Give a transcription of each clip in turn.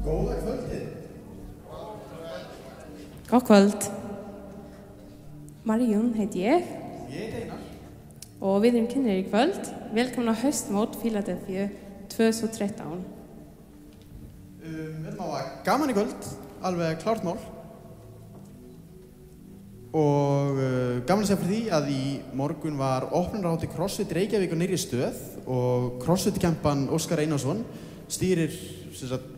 Góða kvöldið. Gott kvöld. Marion heiti ég. Ég heiti Einar. Og við erum kynner í kvöld. Velkomin á haustmót Philadelphia 2013. Við erum að hafa gaman í kvöld, alveg klárt mál. Og gaman að segja fyrir því að í morgun var opnunarhátíð CrossFit Reykjavík á nýrri stöð og CrossFit-kempan Óskar Einarsson stýrir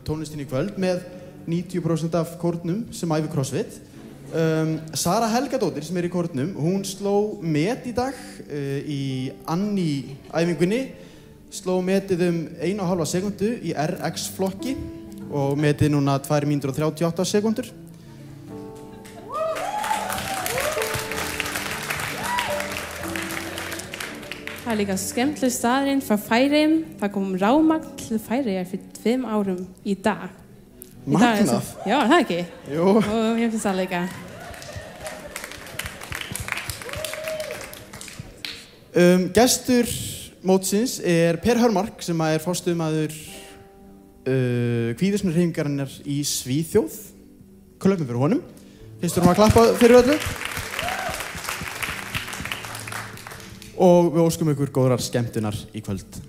tónlistinni í kvöld með 90% af kórnum sem æfi CrossFit. Sara Helgadóttir sem í kórnum, hún sló met í dag í Annie-æfingunni, sló metið 1,5 sekundu í RX-flokki og metið núna 2 mínútur og 38 sekundur. Það líka skemmtileg staðurinn frá Færeyjum. Það kom rafmagn til Færeyjar fyrir 2 árum í dag. Magnað? Já, það ekki? Jú. Og ég finnst það líka. Gestur mótsins Per Hörmark sem er forstöðumaður kvíðisnarhreyfingarinnar í Svíþjóð. Klappum fyrir honum. Finnst þú að klappa fyrir öllu? Og við óskum ykkur góðrar skemmtunar í kvöld.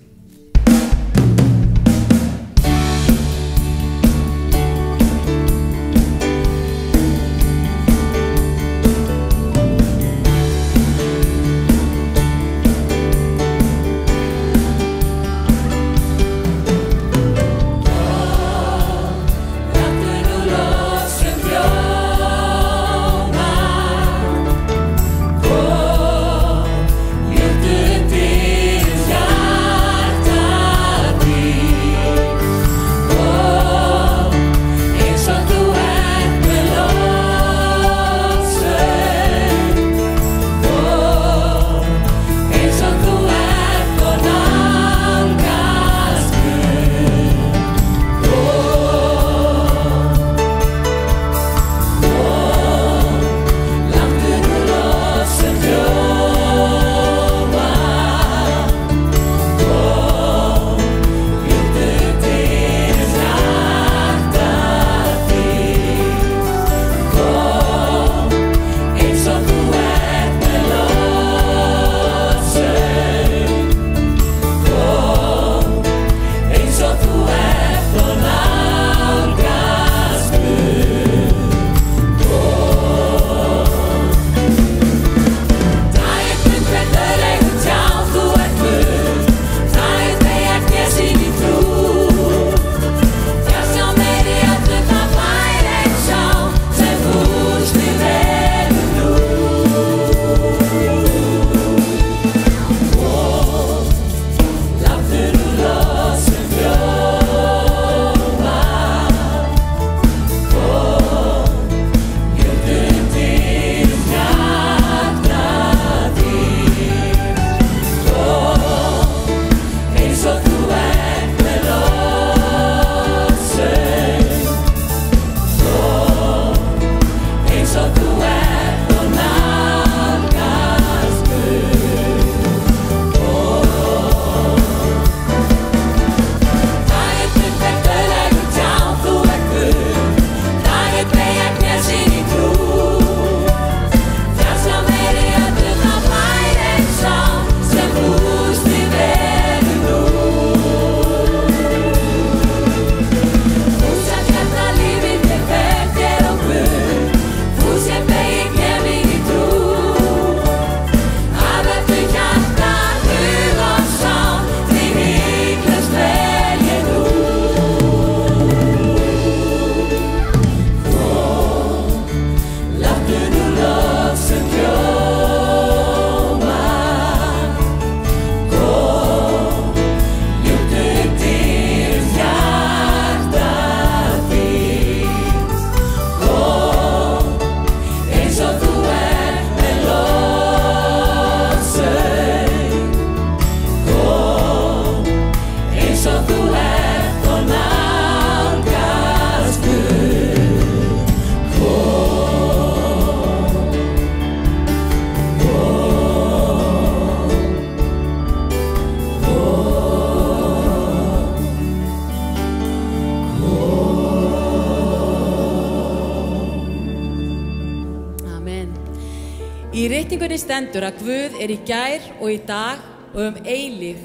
Í ritningunni stendur að Guð í gær og í dag og eilíf,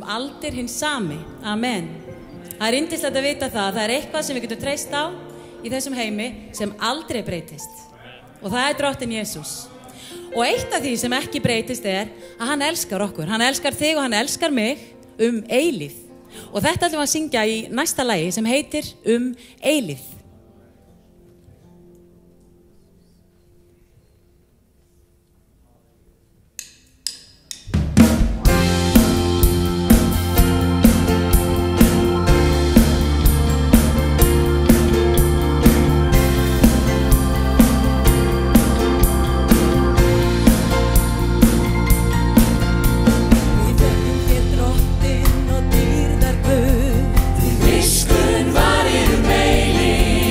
aldir hinn sami. Amen. Það yndislegt að vita það eitthvað sem við getum treyst á í þessum heimi sem aldrei breytist. Og það Drottinn Jesús. Og eitt af því sem ekki breytist að hann elskar okkur. Hann elskar þig og hann elskar mig eilíf. Og þetta ætlum við að syngja í næsta lagi sem heitir eilíf. Viskun varir eilíf.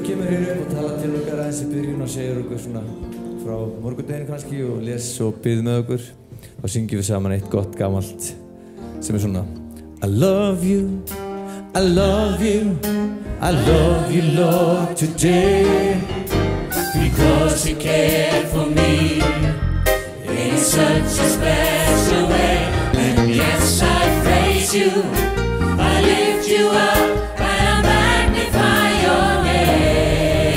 kemur hér upp og talar til okkar aðeins í byrjun og segir okkur svona frá morgundeginu kannski og les og biður með okkur. Þá syngjum við saman eitt gott gamalt sem svona I love you, I love you, I love you Lord today because you care for me in such a special way. And yes, I praise you, I lift you up and I magnify your name.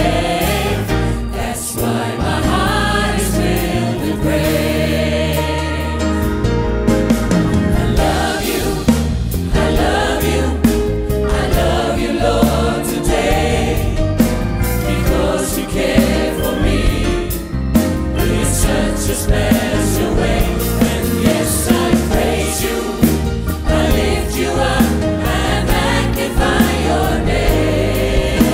That's why my heart is filled with praise. I love you, I love you, I love you Lord today because you care for me in such a special way. And yes, I praise you, I lift you up and magnify your name.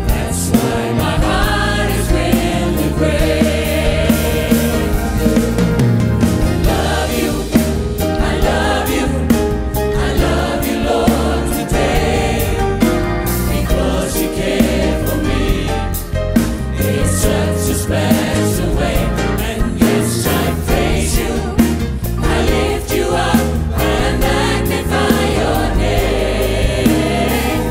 That's why my heart is filled with praise. I love you, I love you, I love you Lord today because you care for me in such a special way. And yes, I praise you, I lift you up and magnify your name.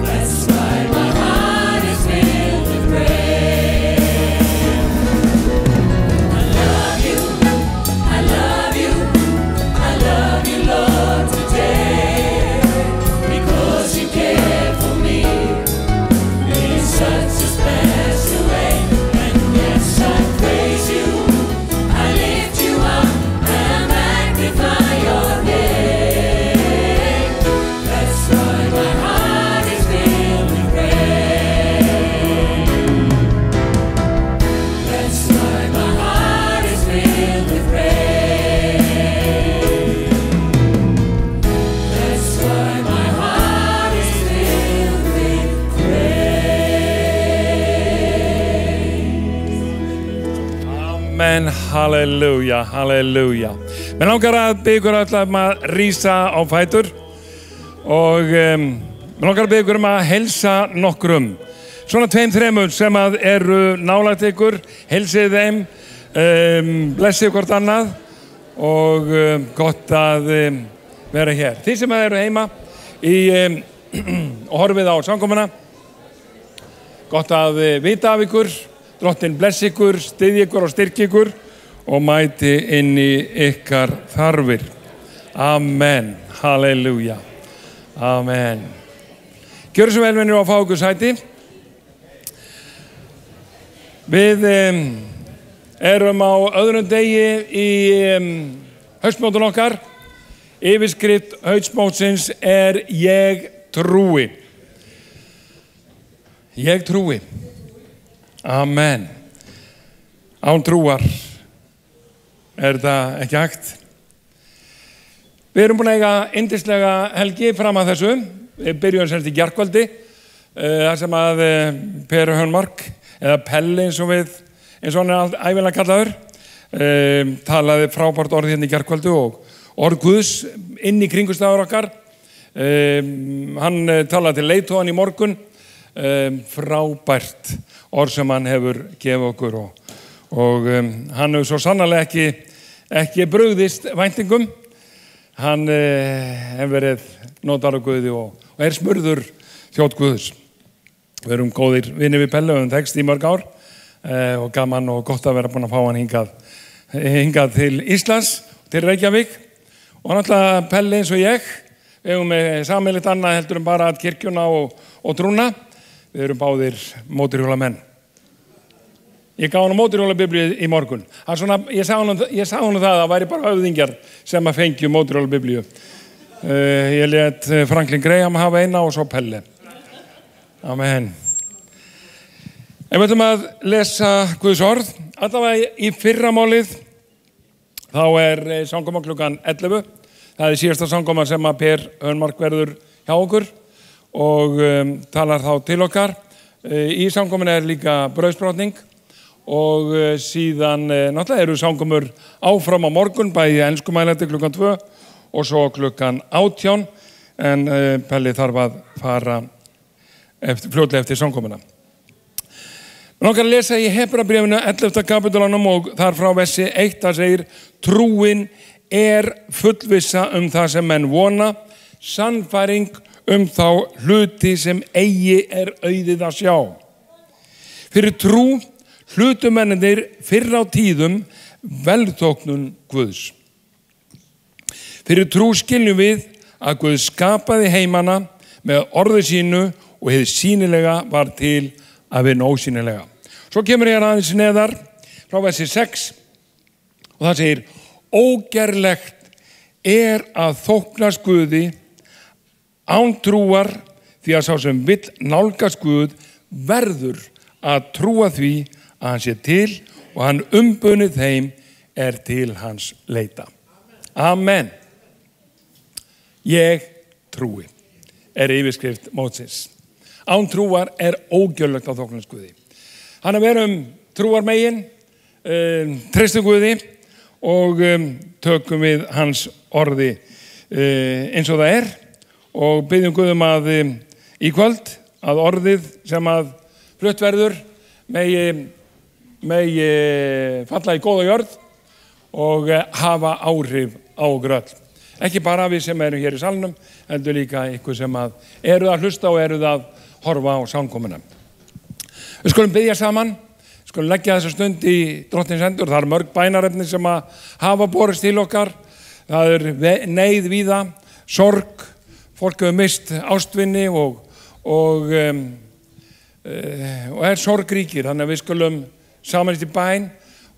That's why my heart is filled with praise. I love you, I love you, I love you Lord today because you care for me in such a special way. And yes, I praise you, I lift you up and magnify your name. That's why my heart is filled with praise. That's why my heart is filled with praise. That's why my heart is filled with praise. Amen, halleluja, halleluja. Mér langar að biðja ykkur öll að rísa á fætur og mér langar að biðja ykkur að heilsa nokkrum. Svona 2-3 sem að eru nálægt ykkur, heilsið þeim, blessið hvort annað og gott að vera hér. Þið sem eru heima og horfið á samkomuna, gott að vita af ykkur, Drottinn blessi ykkur, styðji ykkur og styrki ykkur og mæti inn í ykkar þarfir. Amen, halleluja, amen. Gjörðu svo vel vinir að fá ykkur sæti. Við erum á öðrum degi í haustmótun okkar. Yfirskrift haustmótsins Ég trúi. Ég trúi. Amen. Án trúar það ekki hægt. Við erum búin að eiga yndislega helgi fram að þessu. Við byrjum semst í gærkvöldi, þar sem að Per Hönnmark, eða Pelli eins og hann ævinlega kallaður, talaði frábært orð hérna í gærkvöldi og orð Guðs inn í kringumstæður okkar. Hann talaði til leiðtogann í morgun, frábært orð sem hann hefur gefið okkur og hann hefur svo sannarlega ekki brugðist væntingum. Hann hefur verið notaður af Guði og smurður þjónn Guðs. Við erum góðir vinir við Pelli og höfum þekkst í mörg ár og gaman og gott að vera búin að fá hann hingað til Íslands, til Reykjavík. Og náttúrulega Pelli eins og ég, við hefum sameiginlegt annað heldur bara að kirkjuna og trúna. Við erum báðir mótorhjólamenn. Ég gaf hann mótorhjólabiblíu í morgun. Ég sagði hann það að það væri bara höfðingjar sem að fengju mótorhjólabiblíu. Ég lét Franklin Graham hafa eina og svo Pelli. Amen. Ef við ætlum að lesa Guðs orð, allavega í fyrramálið, þá samkoma klukkan 11. Það síðasta samkoma sem að Per Hönnmark verður hjá okkur og talar þá til okkar. Í samkomin líka brauðsbrotning og síðan náttúrulega eru samkomur áfram á morgun, bæði enskumælandi klukkan 2 og svo klukkan 18, en Pelli þarf að fara fljótlega eftir samkomuna. Mér langar að lesa í Hebrabréfinu 11. kapítulanum og þar frá versi 1 það segir: Trúin fullvissa það sem menn vona, sannfæring þá hluti sem eigi auðið að sjá. Fyrir trú hlutu mennirnir fyrr á tíðum velþóknun Guðs. Fyrir trú skiljum við að Guð skapaði heimana með orði sínu og hið sýnilega var til að vinna ósýnilega. Svo kemur hér aðeins neðar frá versi 6 og það segir: Ógerlegt að þóknast Guði án trúar, því að sá sem vill nálgast Guð verður að trúa því að hann sé til og hann umbunið þeim til hans leita. Amen. Ég trúi yfirskrift mótsins. Án trúar ógjörlegt að þóknast Guði. Hann vera trúarmegin, treystum Guði og tökum við hans orði eins og það og byggjum Guðum að í kvöld að orðið sem að flutt verður megi falla í góða jörð og hafa áhrif á okkur öll. Ekki bara við sem erum hér í salnum, heldur líka ykkur sem að að hlusta og að horfa á samkomuna. Við skulum biðja saman, skulum leggja þessa stund í Drottins hendur. Það mörg bænarefni sem að hafa borist til okkar. Það neyð víða, sorg, fólk hefur mist ástvinni og sorgríkir. Þannig að við skulum samanist í bæn.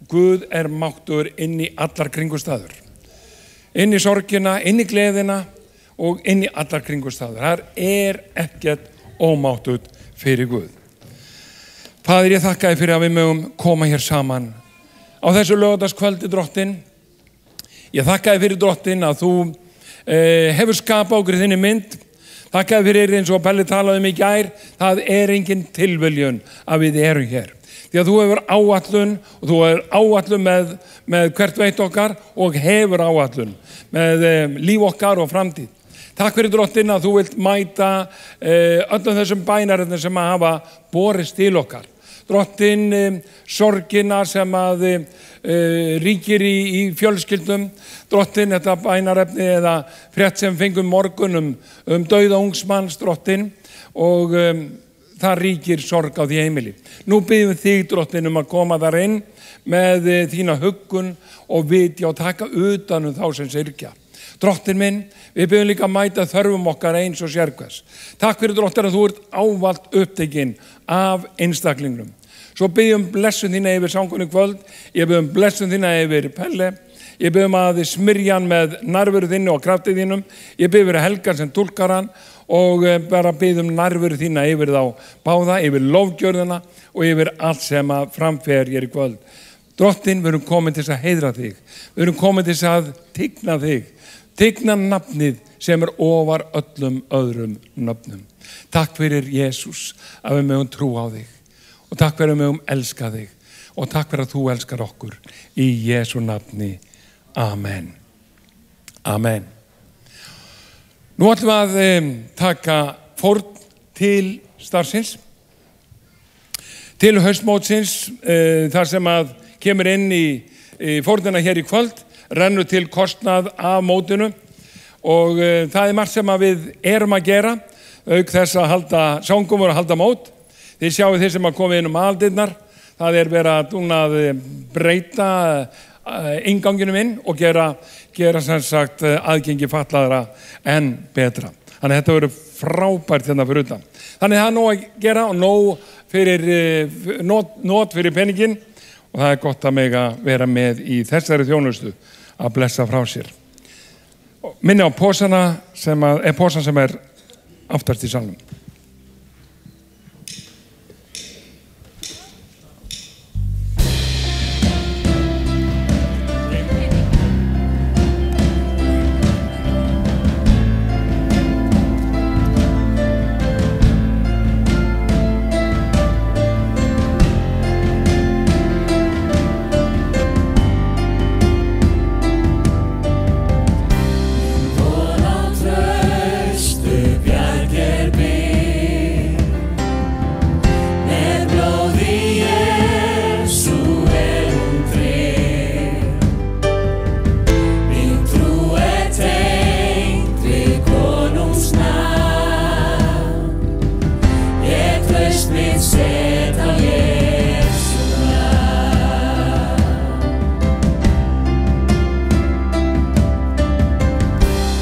Guð máttur inn í allar kringumstæður. Inn í sorgina, inn í gleðina og inn í allar kringumstæður. Það ekkert ómáttugt fyrir Guð. Faðir, ég þakka þér fyrir að við mögum koma hér saman á þessu laugardagskvöldi, Drottinn. Ég þakka þér fyrir, Drottinn, að þú hefur skapað okkur í þinni mynd. Þakka þér fyrir, eins og Pelli talaði í gær, það engin tilviljun að við erum hér. Því að þú hefur áætlun og þú hefur áætlun með hvert veit okkar og hefur áætlun með líf okkar og framtíð. Takk fyrir, Drottinn, að þú vilt mæta öllum þessum bænarefnum sem að hafa borist til okkar. Drottinn, sorgina sem að ríkir í fjölskyldum. Drottinn, þetta bænarefni eða frétt sem fengum morgun dauða ungsmanns, Drottinn, og það ríkir sorg á því heimili. Nú biðjum þig, Drottinn, að koma þar inn með þína huggun og vitja og taka utan þá sem syrgja. Drottinn minn, við biðjum líka að mæta þörfum okkar eins og sérhvers. Takk fyrir, Drottinn, að þú ert ávallt upptekinn af einstaklingnum. Svo biðjum blessun þína yfir samkomu í kvöld. Ég biðjum blessun þína yfir Pelle. Ég biðjum að þið smyrja hann með nærveru þínu og kraftið þínum. Ég biðjum fyrir Helgan sem túlkar hann og bara biðjum nærveru þína yfir þá báða, yfir lofgjörðina og yfir allt sem að framfer hér í kvöld. Drottinn, við erum komin til að heiðra þig. Við erum komin til að tigna þig. Tigna nafnið sem ofar öllum öðrum nafnum. Takk fyrir, Jesús, að við mögum trú á þig. Og takk fyrir að við mögum elska þig. Og takk fyrir að þú elskar okkur. Í Jesu nafni. Amen. Amen. Nú ætlum við að taka fórn til starfsins. Til haustmótsins, þar sem að kemur inn í fórnina hér í kvöld. Rennur til kostnað af mótinu og það margt sem að við erum að gera auk þess að halda sangumur og halda mót. Þið sjáu þeir sem að koma inn aldirnar, það verið að breyta innganginum inn og gera sem sagt aðgengi fatlaðra enn betra. Þannig að þetta verður frábært hérna fyrir utan. Þannig að það nóg að gera og nóg fyrir not fyrir peningin og það gott að mega vera með í þessari þjónustu að blessa frá sér. Minni á pósana sem aftast í salnum. Bjargir byrð traust mitt set á Jesú nafn.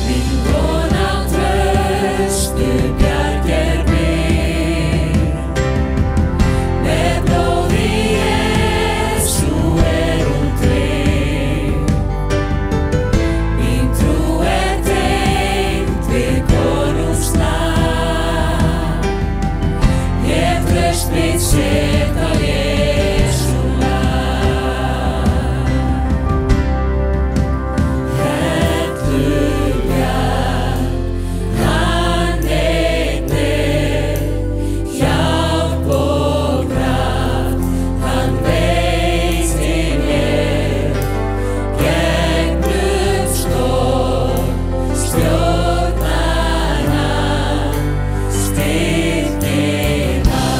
Mín von á traustu bjargar mig, með blóði Jesú hún tryggð. Mín trú tengd við konungs nafn, ég traust mitt set á Jesú nafn. Halleluja, hann einnig hjálp og kraft, hann veitir mér gegnum storm, stjórnar hann, styrkir hann.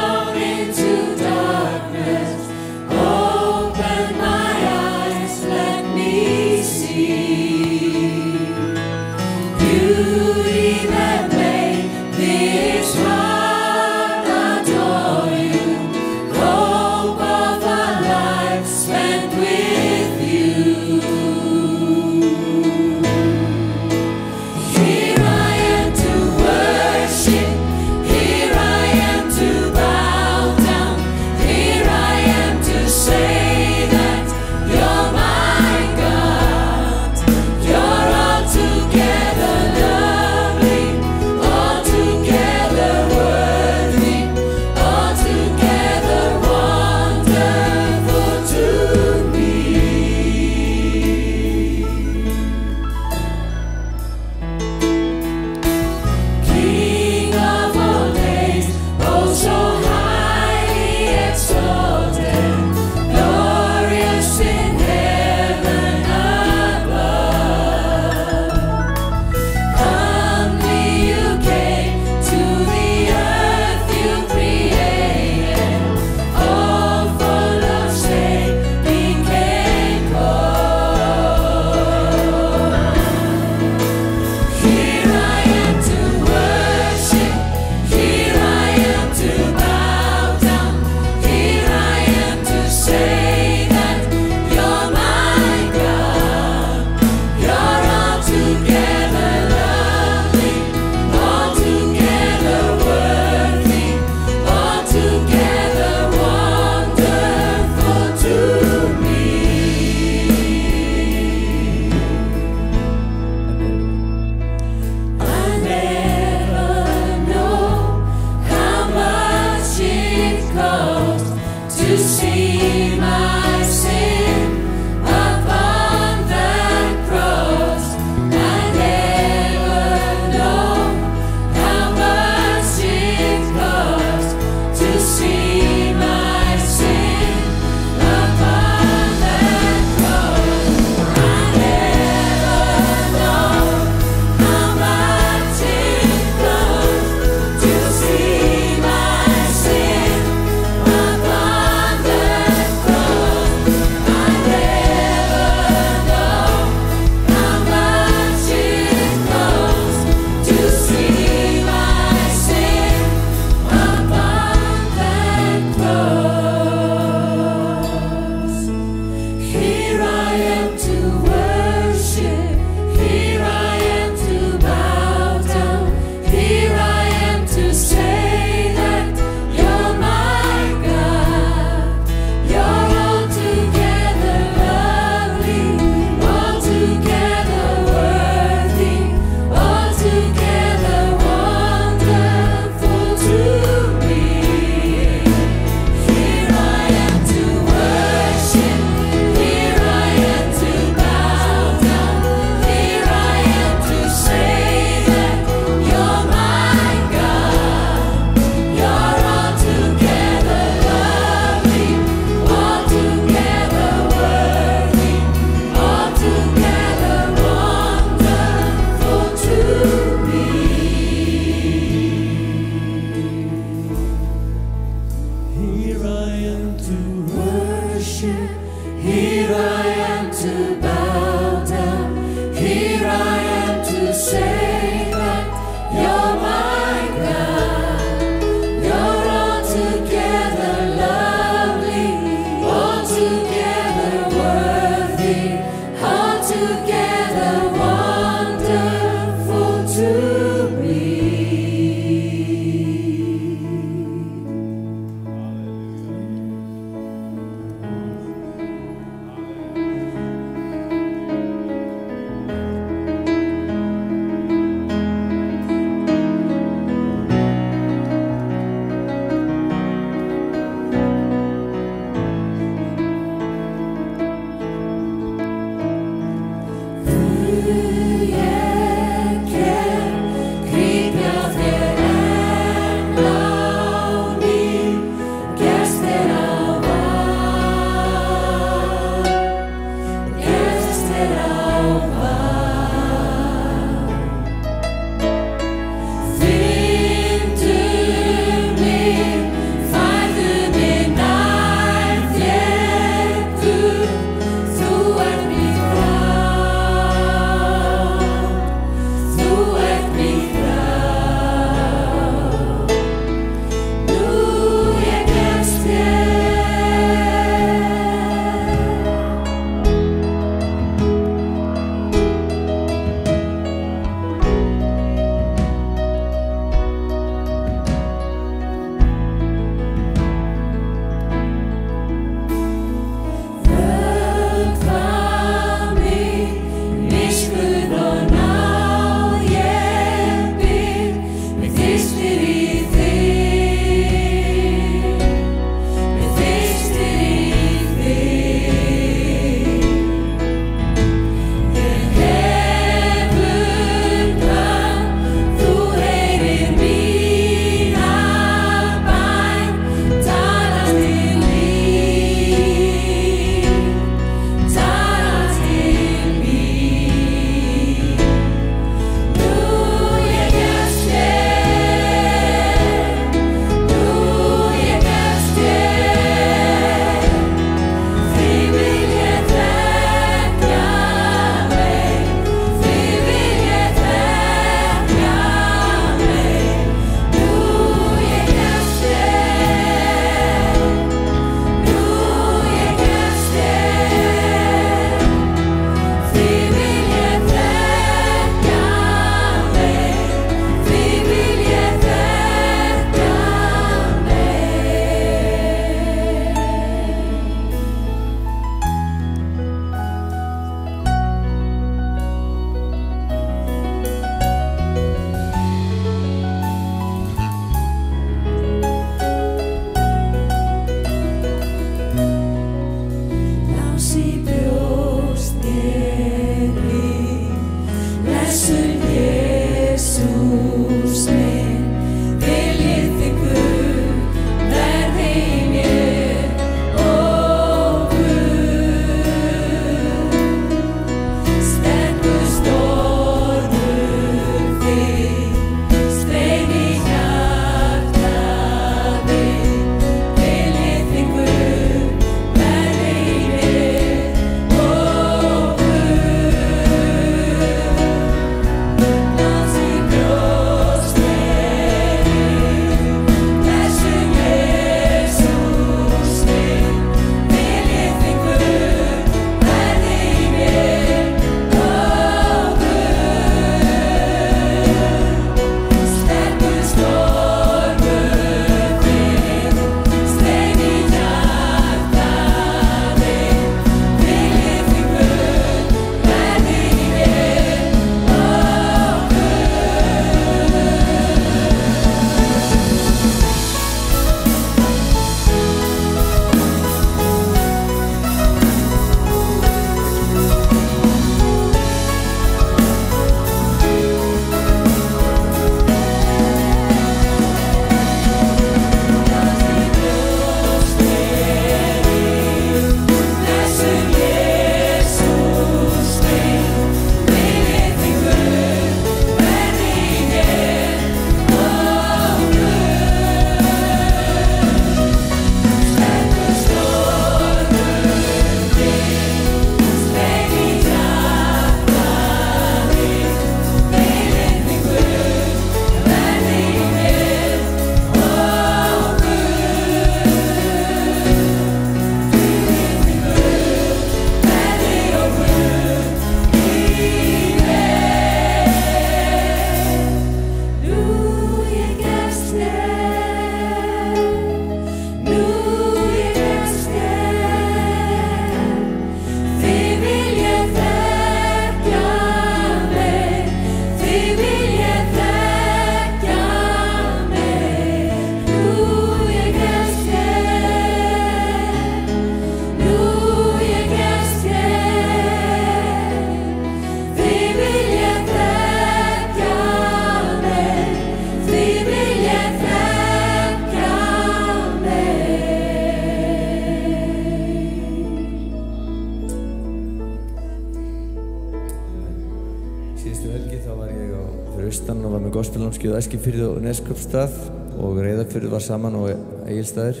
með gospelnámskeið á Eskifirði og Neskaupstað og Reyðarfjörður var saman og Egilsstaðir.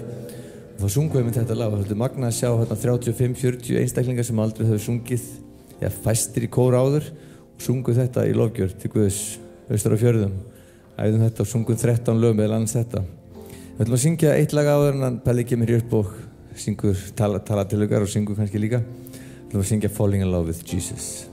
Og þá sungum við með þetta lag og þetta er magnað að sjá hérna 35-40 einstaklingar sem aldrei höfðu sungið, eða fæstir í kór áður og sungum þetta í lofgjörð til Guðs austur á fjörðum. Æfðum þetta og sungum 13 lög meðal annars þetta. Við ætlum að syngja eitt lag áður en hann Pelli kemur hér upp og syngur, tala til okkar og syngur kannski líka. Við ætlum að syngja Falling in Love with Jesus.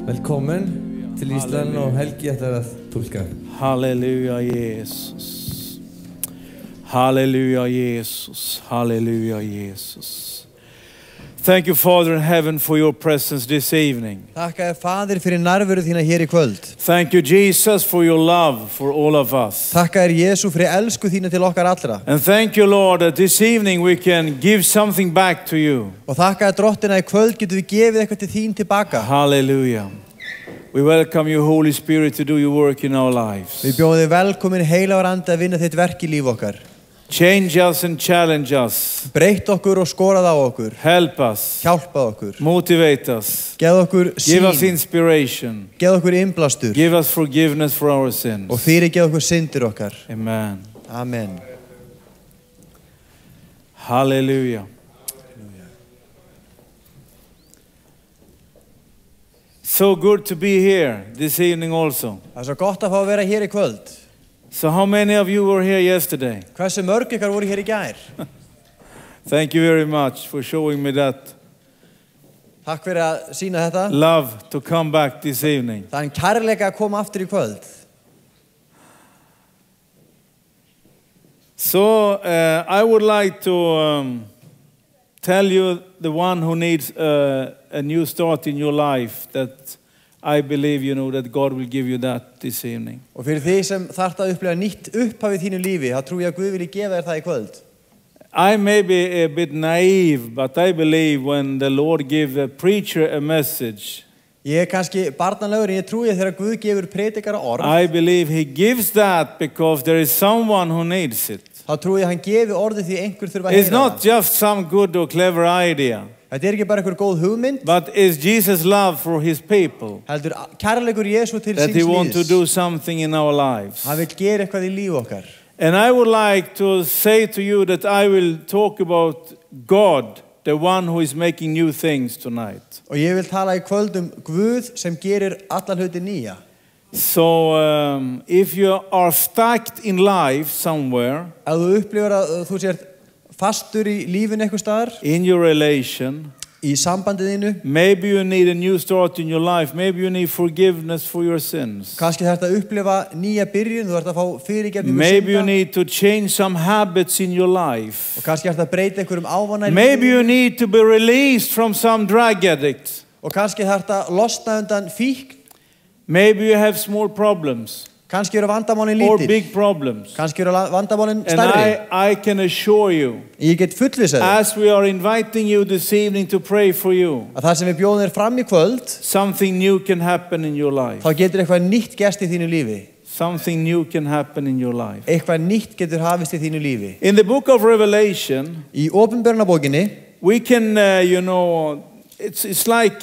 Velkommen til Ísland og Helgi ætlar að tólka. Halleluja Jesus. Halleluja Jesus. Halleluja Jesus. Thank you, Father in heaven, for your presence this evening. Takka Fadir fyrir nærveru þína hér í kvöld. Thank you, Jesus, for your love for all of us. Takka Jesú fyrir elsku þína til okkar allra. And thank you, Lord, that this evening we can give something back to you. Og takka Drottina í kvöld getum við gefið eitthvað til þín tilbaka. Hallelujah. We welcome you, Holy Spirit, to do your work in our lives. Við bjóðum þig velkomin heilagur andi að vinna þitt verk í líf okkar. Change us and challenge us. Breytt okkur og skorað á okkur. Help us. Hjálpað okkur. Motivate us. Geð okkur sýn. Give us inspiration. Geð okkur innblástur. Give us forgiveness for our sins. Og fyrirgeð okkur syndir okkar. Amen. Amen. Hallelujah. So good to be here this evening also. Það svo gott að fá að vera hér í kvöld. So how many of you were here yesterday? Hversu mörg ykkar voru hér í gær? Thank you very much for showing me that Takk fyrir að sína þetta. love to come back this evening. Það en kærleika að koma aftur í kvöld. So I would like to tell you the one who needs a new start in your life that I believe, that God will give you that this evening. Og fyrir því sem þarft að upplifa nýtt upphaf í þínu lífi, þá trúi ég að Guð vilji gefa þér það í kvöld. I may be a bit naive, but I believe when the Lord gives a preacher a message, Ég kannski barnalegur, en ég trúi að þegar Guð gefur predikara orð, I believe He gives that because there is someone who needs it. þá trúi ég að hann gefi orðið því einhver þurfa að It's heyra not það. just some good or clever idea, Þetta ekki bara einhver góð hugmynd, but it's Jesus' love for His people heldur kærleikur Jesú til that síns He wants to lífs. do something in our lives. Hann vil gera eitthvað í líf okkar. And I would like to say to you that I will talk about God, the one who is making new things tonight. Og ég vil tala í kvöld Guð sem gerir alla hluti nýja. So if you are stuck in life somewhere, Ef þú upplifir að þú sért fastur í lífinu eitthvað staðar, in your relation, í sambandið þínu, maybe you need a new start in your life, maybe you need forgiveness for your sins. kannski þarf að upplifa nýja byrjun, þú ert að fá fyrirgefningu Maybe you synda, need to change some habits in your life. og kannski þarf að breyta einhverjum ávana í Maybe you lífinu, need to be released from some drug addict. og kannski þarf að losna undan fíkn, Maybe you have small problems kannski eru vandamálin or lítil, big problems. kannski eru vandamálin And stærri. I can assure you, Ég get fullvissað þér as we are inviting you this evening to pray for you, að það sem við bjóðum þér fram í kvöld, something new can happen in your life. þá getur eitthvað nýtt gerst í þínu lífi. Something new can happen in your life. Eitthvað nýtt getur hafist í þínu lífi. In the book of Revelation, Í Opinberunarbókinni, we can, it's like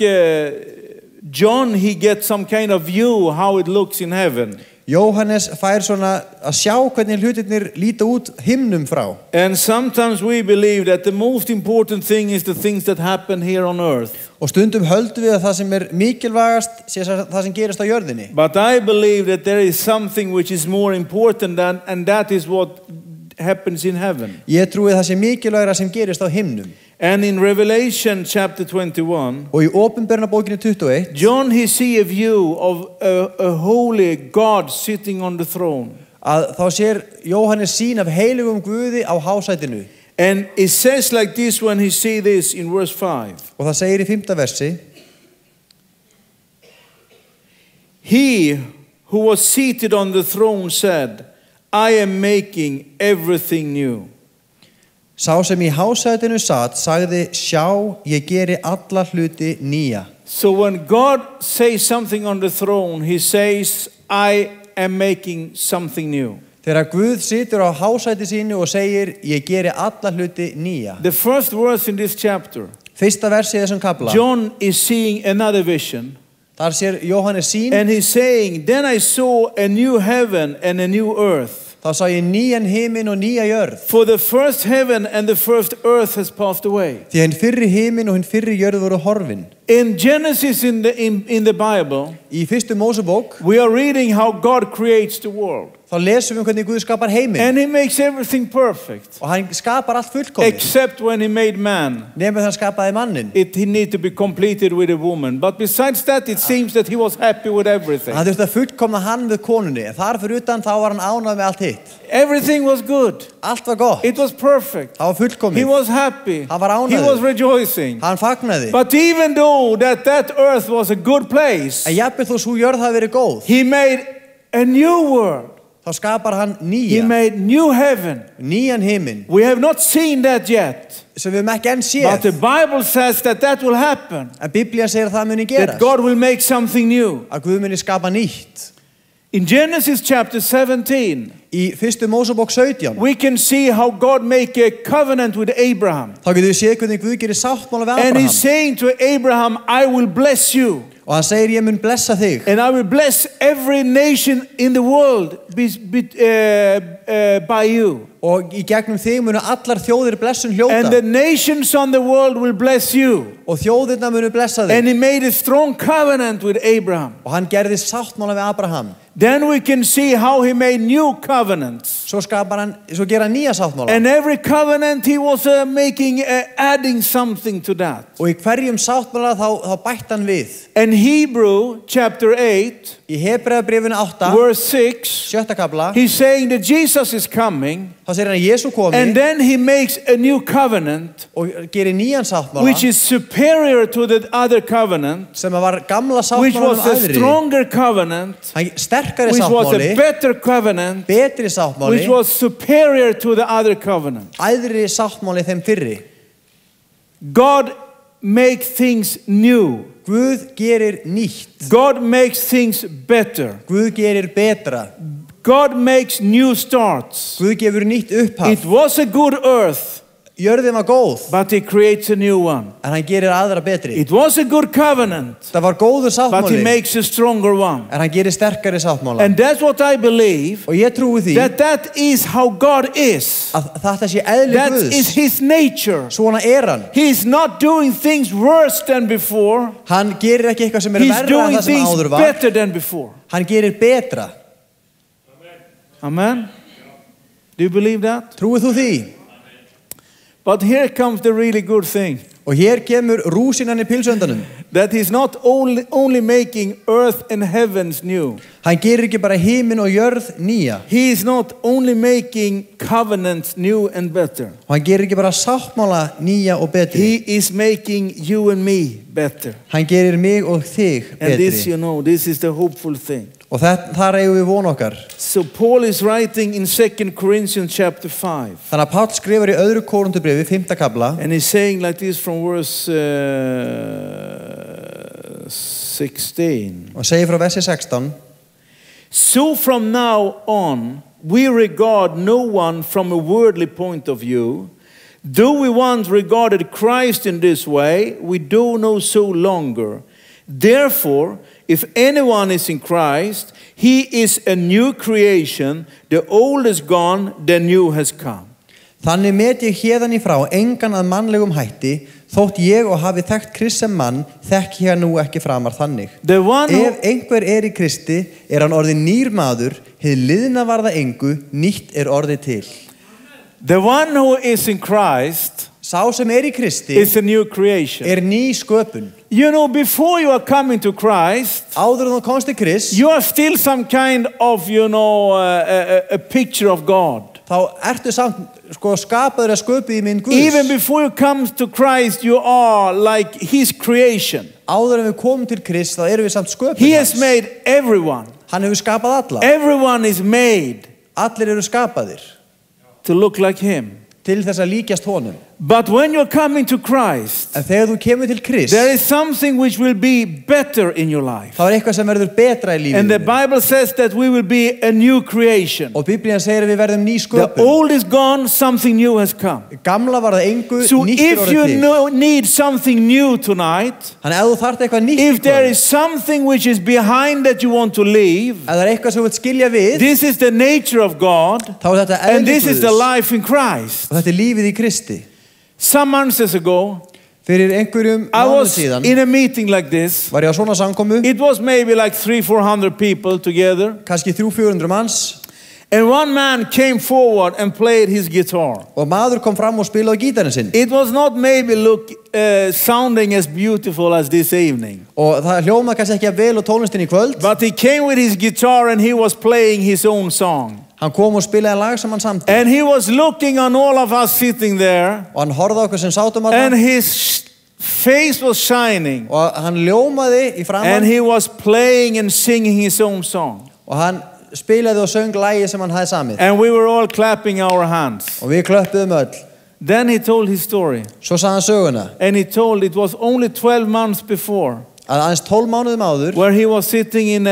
John, he gets some kind of view how it looks in heaven. Jóhannes fær svona að sjá hvernig hlutirnir líta út himnum frá. And sometimes we believe that the most important thing is the things that happen here on earth. Og stundum höldum við að það sem mikilvægast sé það sem gerist á jörðinni. But I believe that there is something which is more important and that is what happens in heaven. Ég trúi að það sé mikilvægra sem gerist á himnum. And in Revelation chapter 21, Og í Opinberunarbókinni 21, John, he see a view of a holy God sitting on the throne. að þá sér Jóhannes sýn af heilugum Guði á hásætinu. And it says like this when he see this in verse 5. Og það segir í 5. versi, He who was seated on the throne said, I am making everything new. sá sem í hásætinu satt sagði, sjá, ég geri alla hluti nýja. So when God says something on the throne, he says, I am making something new. Þegar Guð situr á hásæti sínu og segir, ég geri alla hluti nýja. The first verse in this chapter, Fyrsta versi í þessum kafla, John is seeing another vision. þar sér Jóhannes sýn, And he's saying, then I saw a new heaven and a new earth. þá sá ég nýjan himin og nýja jörð. For the first heaven and the first earth has passed away. Því hinn fyrri himin og hinn fyrri jörð voru horfin. In Genesis in the Bible, Í fyrstu Mósebók, we are reading how God creates the world. þá lesum við hvernig Guð skapar heiminn. And he makes everything perfect. Og hann skapar allt fullkomið. Except when he made man. Nefnir hann skapaði mannin. He needed to be completed with a woman. But besides that, it seems that he was happy with everything. Hann þurfti að fullkomna hann við konunni. En þar fyrir utan þá var hann ánægð með allt hitt. Everything was good. Allt var gott. It was perfect. Það var fullkomið. He was happy. Hann var ánægður. He was rejoicing. Hann fagnaði. But even though that earth was a good place, En jafnvel þó sú jörð hafi verið góð, he made a new world. þá skapar hann He nýja. made new heaven. Nýjan himin. We have not seen that yet. Sem við ekki enn But the séð. Bible says that will happen. En Biblían segir að það muni That gerast. God will make something new. Að Guð muni skapa nýtt. In Genesis chapter 17, Í fyrstu Mósebók 17, we can see how God make a covenant with Abraham. þá getum við séð hvernig Guð gerir sáttmála við And Abraham. he's saying to Abraham, I will bless you. Og hann segir, ég mun blessa þig. And I will bless every nation in the world by you. Og í gegnum þig munu allar þjóðir blessun And hljóta. the nations on the world will bless you. Og þjóðirna munu blessa And þig. he made a strong covenant with Abraham. Og hann gerði sáttmála við Abraham. Then we can see how he made new covenants. Svo gera hann nýja sáttmála. And every covenant he was adding something to that. Og í hverjum sáttmála þá bætti hann við. And Hebrew chapter 8 Í Hebreabréfinu 8, verse 6, 7. kapla, he's saying that Jesus is coming, þá segir hann að Jesú komi and then he makes a new covenant og gerir nýjan sáttmála which is superior to the other covenant, sem var gamla which sáttmálanum was a aðri. stronger covenant, Sterkari which was sáttmáli, a better covenant, betri sáttmáli, which was superior to the other covenant. æðri sáttmáli þeim fyrri. God makes things new. Guð gerir nýtt. God makes things better. Guð gerir betra. God makes new starts. Guð gefur nýtt upphaf. It was a good earth, Jörðin var góð, but he creates a new one. en hann gerir aðra betri. It was a good covenant, Það var góður but he sáttmáli, makes a stronger one. en hann gerir sterkari sáttmála. And that's what I believe, Og ég trúi því that is how God is. að þetta sé eðli That is Guðs. his nature. Svona hann. He is not doing things worse than before. Hann gerir ekki eitthvað sem He's verra en doing það sem things áður var. better than before. Hann gerir betra. Amen? Do you believe that? Trúið þú því? But here comes the really good thing. Og hér kemur rúsinan í pilsöndanum. That he's not only making earth and heavens new. Hann gerir ekki bara himinn og jörð nýja. He is not only making covenants new and better. Og hann gerir ekki bara sáttmála nýja og betri. He is making you and me better. Hann gerir mig og þig And this, betri. you know, this is the hopeful thing. Og þar eigum við von okkar. So Paul is writing in 2 Corinthians chapter 5. Þannig að Páll skrifar í öðru Kórinthubréfi, 5. kapla, And he's saying like this from verse 16. og segir frá versi 16. So from now on, we regard no one from a worldly point of view. Though we once regarded Christ in this way, we do no so longer. Therefore, if anyone is in Christ, he is a new creation. The old is gone, the new has come. Þannig met ég hérðan í frá engan að mannlegum hætti, þótt ég og hafi þekkt Krist sem mann, þekki ég nú ekki framar þannig. Ef einhver í Kristi, hann orðinn nýr maður, hið liðna varða engu, nýtt orðið til. The one who is in Christ Sá sem í Kristi is a new creation. Ný sköpun. You know, before you are coming to Christ, áður en þú komst til Krist, you are still some kind of, you know, a picture of God. Þá ertu samt skapaður að sköpið í mynd Guðs. Even before you come to Christ, you are like his creation. Áður en við komum til Krist, þá erum við samt sköpun. He has made everyone. Hann hefur skapað alla. Everyone is made. Allir eru skapaðir. To look like him. Til þess að líkjast honum. But when you're coming to Christ, en þegar þú kemur til Krist, there is something which will be better in your life. þá eitthvað sem verður betra í lífinu. And the Bible says that we will be a new creation. Og Biblían segir að við verðum ný sköpun. The old is gone, something new has come. Gamla var það engu, so nýtt if orðið you til. need something new tonight, Þannig ef þú þarft eitthvað nýtt, if there is something which is behind that you want to leave, ef það eitthvað sem þú vilt skilja við, this is the nature of God, þá þetta and this Guðs. is the life in Christ. Og þetta lífið í Kristi. Some months ago, fyrir einhverjum I mánuð was síðan, in a meeting like this. var ég á svona samkomu. It was maybe like 300-400 people together. Kannski 300-400 manns. And one man came forward and played his guitar. Og maður kom fram og spilaði gítarinn sinn. It was not maybe sounding as beautiful as this evening. Og það hljómaði kannski ekki vel og tónlistin í kvöld. But he came with his guitar and he was playing his own song. Hann kom og spilaði lag sem hann samti. And he was looking on all of us sitting there. Og hann horfði á okkur sem sátum að and his face was shining. Og hann ljómaði í framan. And he was playing and singing his own song. Og hann spilaði og söng lagi sem hann hafði samið. And we were all clapping our hands. Og við klöppuðum öll. Then he told his story. Svo sagði hann söguna. And he told it was only 12 months before. Að aðeins 12 mánuðum áður. Where he was sitting in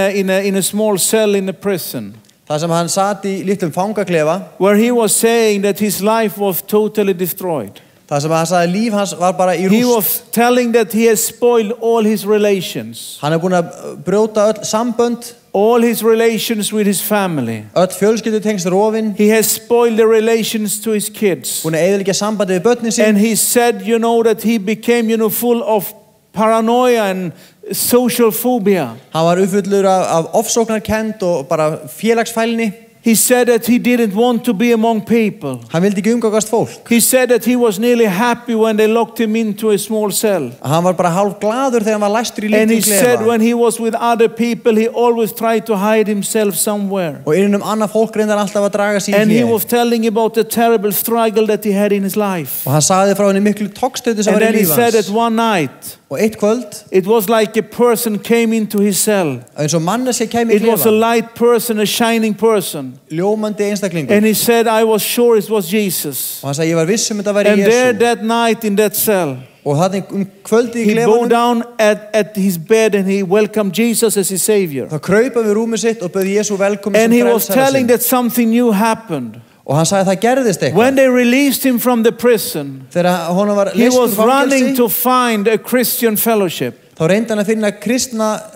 a small cell in a prison. Það sem hann sat í litlum fangaklefa. Where he was saying that his life was totally destroyed. Það sem hann sagði líf hans var bara í rúst. He was telling that he has spoiled all his relations. Hann búinn að brjóta öll sambönd. all his relations with his family. Öll fjölskyldutengsl rofin. He has spoiled the relations to his kids. Búinn að eyðileggja sambandið við börnin sín. And he said, you know, that he became, you know, full of paranoia and social phobia. Hann var uppfullur af ofsóknarkennd og bara félagsfælni. He said that he didn't want to be among people. Hann vildi ekki umgangast fólk. He said that he was nearly happy when they locked him into a small cell. Hann var bara hálf glaður þegar hann var læstur í And litlum he said when he was with other people, he always tried to hide himself somewhere. Og innan annað fólk reyndar alltaf að draga sig í hlé. And he was telling about the terrible struggle that he had in his life. Og hann sagði frá henni miklu togstöðu sem var í And then he lífi said hans. that one night, Og eitt kvöld, it was like a person came into his cell. eins og manneskja kæmi í It was a klefann. light person, a shining person. Ljómandi einstaklingur. And he said, I was sure it was Jesus. Og hann sagði, ég var viss þetta væri And there Jesú. that night in that cell, Og þannig kvöldið í he bowed klefanum, down at his bed and he welcomed Jesus as his Savior. þá kraup hann við rúmið sitt og bauð Jesú velkomin And sem he was frelsara telling sinn. that something new happened. Og hann sagði að það gerðist When eitthvað. they released him from the prison, Þegar honum var he leystur was úr running fangelsi, to find a Christian fellowship. þá reyndi hann að finna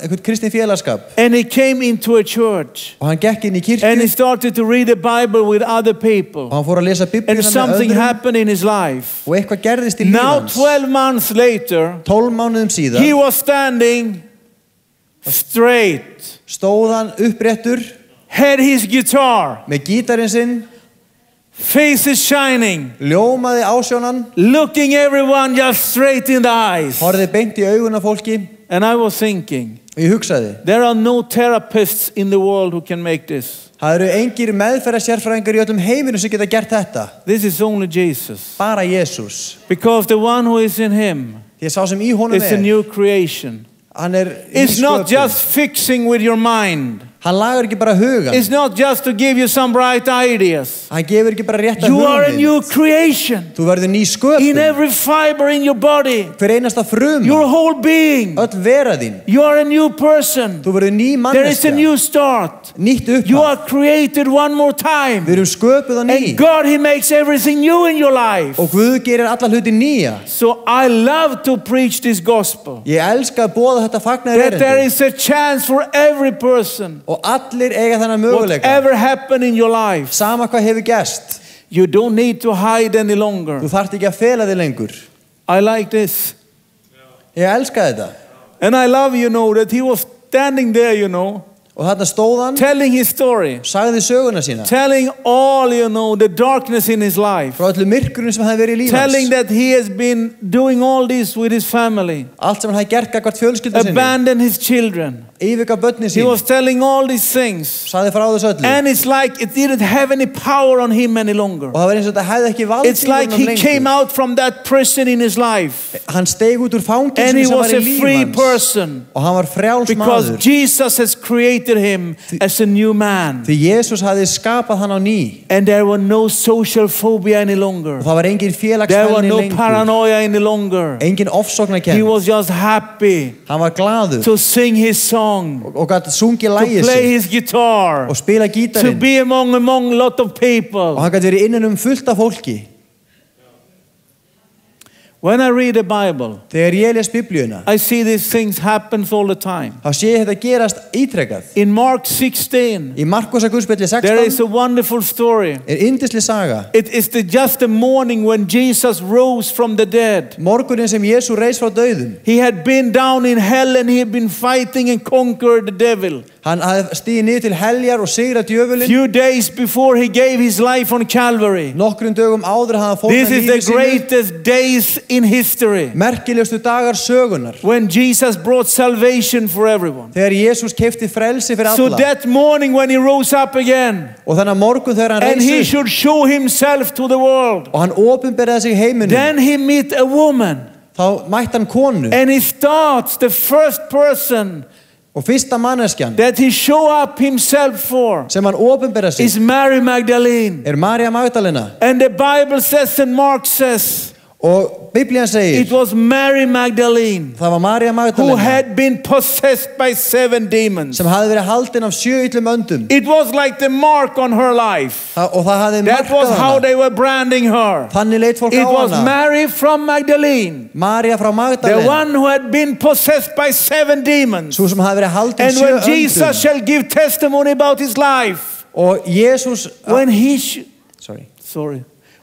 einhvern kristin félagskap. And he came into a church. Og hann gekk inn í kirkju And he started to read the Bible with other people. og hann fór að lesa And Biblíuna með something öðrum happened in his life. og eitthvað gerðist í lífi Now, hans. 12 months later, 12 mánuðum síðar he was standing straight, stóð hann uppréttur had his guitar, með gítarinn sinn, face is shining, ljómaði ásjónan, looking everyone just straight in the eyes. horfði beint í augun af fólki And I was thinking, og ég hugsaði, there are no therapists in the world who can make this. það eru engir meðferðarsérfræðingar í öllum heiminum sem geta gert þetta. This is only Jesus. Bara Jesús. Because the one who is in him Því að sá sem í honum is a new creation. hann ný It's not sköpun. just fixing with your mind. Hann lagar ekki bara hugan. It's not just to give you some bright ideas. Hann gefur ekki bara rétta You are a new hugmynd. creation. Þú verður ný sköpun. In every fiber in your body, Hver einasta fruma. your whole being. Öll vera þín. You are a new person. Þú verður ný There is a manneskja. new start. Nýtt You are upphaf. created one more Við time. erum sköpuð á ný. And God, He makes everything new in your life. Og Guð gerir alla hluti nýja. So I love to preach this gospel. Ég elska að boða þetta fagnaðar That there erindi. is a chance for every person. Og allir eiga þennan möguleika. Whatever happened in your life, Sama hvað hefur gerst. you don't need to hide any longer. Þú þarft ekki að fela þig lengur. I like this. Ég elska þetta. And I love, that he was standing there, Og þarna stóð hann, telling his story. sagði söguna sína. Telling all, the darkness in his life. Frá öllu myrkurinn sem hefði verið í lífi Telling hans. that he has been doing all this with his family. Allt sem hann hefði gert gagnvart fjölskyldu sinni. Abandoned his children. Yfirgaf börnin He sín. was telling all these things. Sagði frá þessu öllu. And it's like it didn't have any power on him any longer. Og það var eins og þetta hefði ekki vald It's yfir like honum he came lengur. out from that prison in his life. Hann steig út úr And he fangelsinu sem was var a í lífi free hans. person. Og hann var frjáls Because maður. Jesus has created him as a new man. Því Jesús hafði skapað hann á ný. And there were no social phobia any longer. Og það var engin There were félagsfælni no lengur. paranoia any longer. Engin He ofsóknarkennd. was just happy Hann var glaður. to sing his song, Og gæti sungið to lagið play sig. his guitar, Og spila to gítarinn. be among a lot of Og people. hann gæti verið innan fullt af fólki. When I read the Bible, Þegar ég les Biblíuna, I see these things happen all the time. þá sé ég þetta gerast ítrekkað. In Mark 16, Í Markúsar Guðspjalli there is 16 a wonderful story. yndisleg saga. It is just the morning when Jesus rose from the dead. Morgunin sem Jesú reis frá dauðum. He had been down in hell and he had been fighting and conquered the devil. Hann hafði stigið niður til heljar og sigrað djöfulinn. Few days before he gave his life on Calvary. Nokkrum dögum áður hafði hann This fórnað is lífi the sínu. greatest days in history. Merkilegustu dagar sögunar. When Jesus brought salvation for everyone. Þegar Jesús keypti frelsi fyrir So alla. that morning when he rose up again, Og þannig morgun þegar hann and he reis upp should show himself to the world, og hann opinberaði sig heiminum, then he meet a woman, þá mætti hann konu. and he starts the first person Og fyrsta manneskjan that he show up himself for sem hann opinberaði is sig Mary Magdalene. María Magdalena. And the Bible says and Mark says Og Og Biblían segir it was Mary Magdalene það var María who Magdalena had been possessed by 7 demons. sem hafði verið haldin af 7 illum öndum. It was like the mark on her life. Og það hafði That was markað how hana. they were branding her. Þannig leit fólk It á was hana. Mary from Magdalene, María frá the Magdalena, one who had been possessed by 7 demons. svo sem hafði verið haldin And 7 when öndum. Jesus shall give testimony about his life, Og Jésús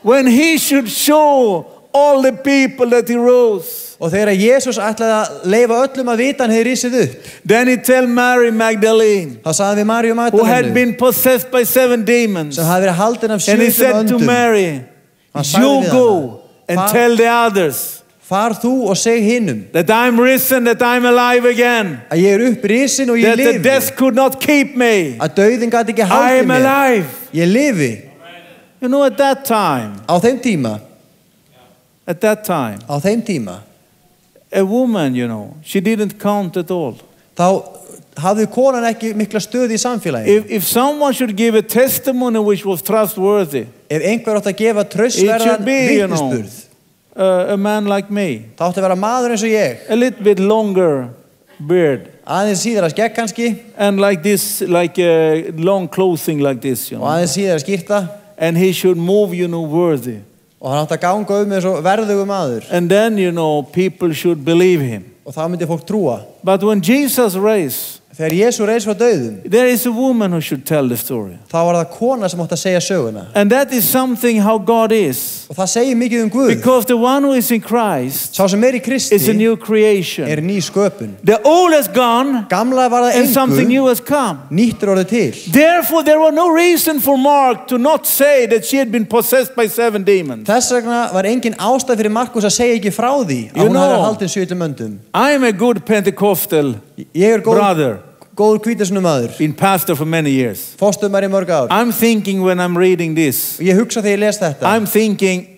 when he should show all the people that he rose, og þegar Jésús ætlaði að leyfa öllum að vita hann hefði risið upp, then he tell Mary Magdalene, þá sagði við Maríu who had Magdalenu been possessed by 7 demons, sem hafði verið haldin af 7 and he illum said to öndum, Mary, hann sagði you við go hana, and Far- tell the others far þú og seg hinum that I'm risen, that I'm alive again, að ég upprisin og ég that the lifi, death could not keep me. að dauðin gat ekki I haldið am mér, alive. ég lifi. You know, at that time, Á þeim tíma, a woman, you know, she didn't count at all. þá hafði konan ekki mikla stöð í samfélagi. If someone should give a testimony which was trustworthy, Ef einhver átt að gefa it traustverðan should be, you know, vitnisburð, a man like me, þá átti að vera maður eins og ég, a little bit longer beard, aðeins síðara skegg kannski and like this, like long clothing like this, you og know, aðeins síðara skýrta and he should move, you know, worthy. og hann átti að ganga eins og verðugu maður And then, you know, people should believe him. og þá myndi fólk trúa. But when Jesus raised, Þegar Jesú reis frá dauðum, there is a woman who should tell the story. þá var það kona sem átti að segja söguna. And that is something how God is. Og það segir mikið Guð. Because the one who is in Christ Sá sem í Kristi is a new creation. ný sköpun. The old has gone Gamla var það and something new engu, has come. nýtt orðið til. Therefore, there was no reason for Mark to not say that she had been possessed by 7 demons. Þess vegna var engin ástæð fyrir Markus að segja ekki frá því að You hún hafði know, haldin 7 illum öndum. I am a good Pentecostal Ég brother, góður hvítasunnumaður, been pastor for many years. fóstumar í mörg ár. I'm thinking when I'm reading this, Og ég hugsa þegar ég les þetta, I'm thinking,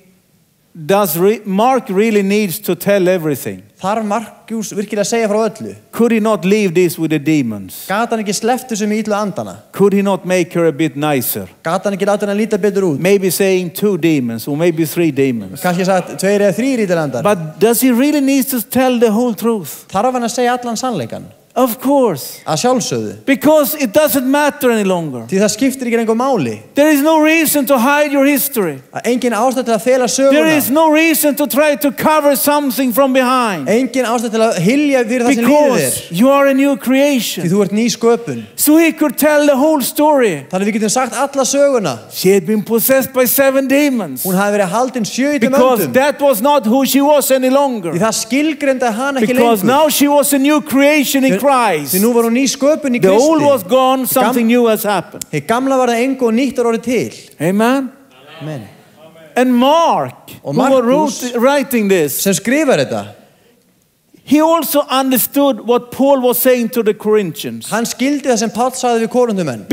does Mark really needs to tell everything? þarf Markus virkilega að segja frá öllu? Could he not leave this with the demons? Gat hann ekki sleppt þessu með illu andana? Could he not make her a bit nicer? Gat hann ekki láta hann að líta betur út? Maybe saying 2 demons or maybe 3 demons. Kannski sagt 2 eða 3 ítalandar. But does he really need to tell the whole truth? Þarf hann að segja allan sannleikan? Of course. Að sjálfsögðu. Because it doesn't matter any longer. Því það skiptir ekki lengur máli. There is no reason to hide your history. Engin ástæð til að fela söguna. There is no reason to try to cover something from behind. Engin ástæð til að hylja fyrir það sem líður þér. Because you are a new creation. Því þú ert ný sköpun. So he could tell the whole story. Þannig við getum sagt alla söguna. She had been possessed by 7 demons. Hún hafði verið haldin 7 illum Because öndum. that was not who she was any longer. Því það skilgreindaði hana ekki Because lengur. now she was a new creation in Christ. Því nú var hún ný sköpun í The old was Kristi. gone, something new has happened. Hið gamla var það engu og nýtt er orðið til. Amen. Amen. And Mark, Og who Markus, was writing this, sem skrifar þetta, he also understood what Paul was saying to the Corinthians. hann skildi það sem Páll sagði við Korinthumenn.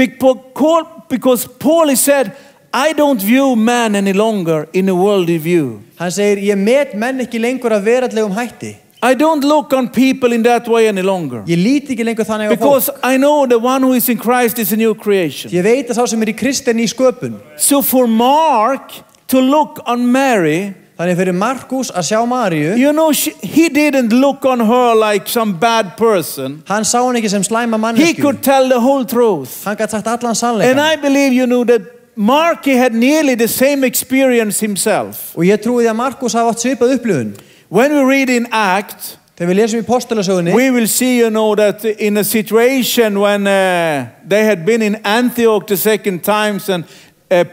Because Paul he said, I don't view man any longer in a worldly view. Hann segir, ég met menn ekki lengur af veraldlegum hætti. I don't look on people in that way any longer. Ég líti ekki lengur þannig á fólk. Because I know the one who is in Christ is a new creation. Ég veit að sá sem í Kristi er ný sköpun. So for Mark to look on Mary, Þannig fyrir Markus að sjá Maríu, you know, he didn't look on her like some bad person. hann sá hann ekki sem slæma He mannesku. could tell the whole truth. Hann gat sagt allan And sannleikan. I believe, you know, that Mark he had nearly the same experience himself. Og ég trúi því að Markus hafa átt svipað upplifun. When we read in Acts, Þegar við lesum í postulasögunni, we will see, you know, that in a situation when they had been in Antioch the second times and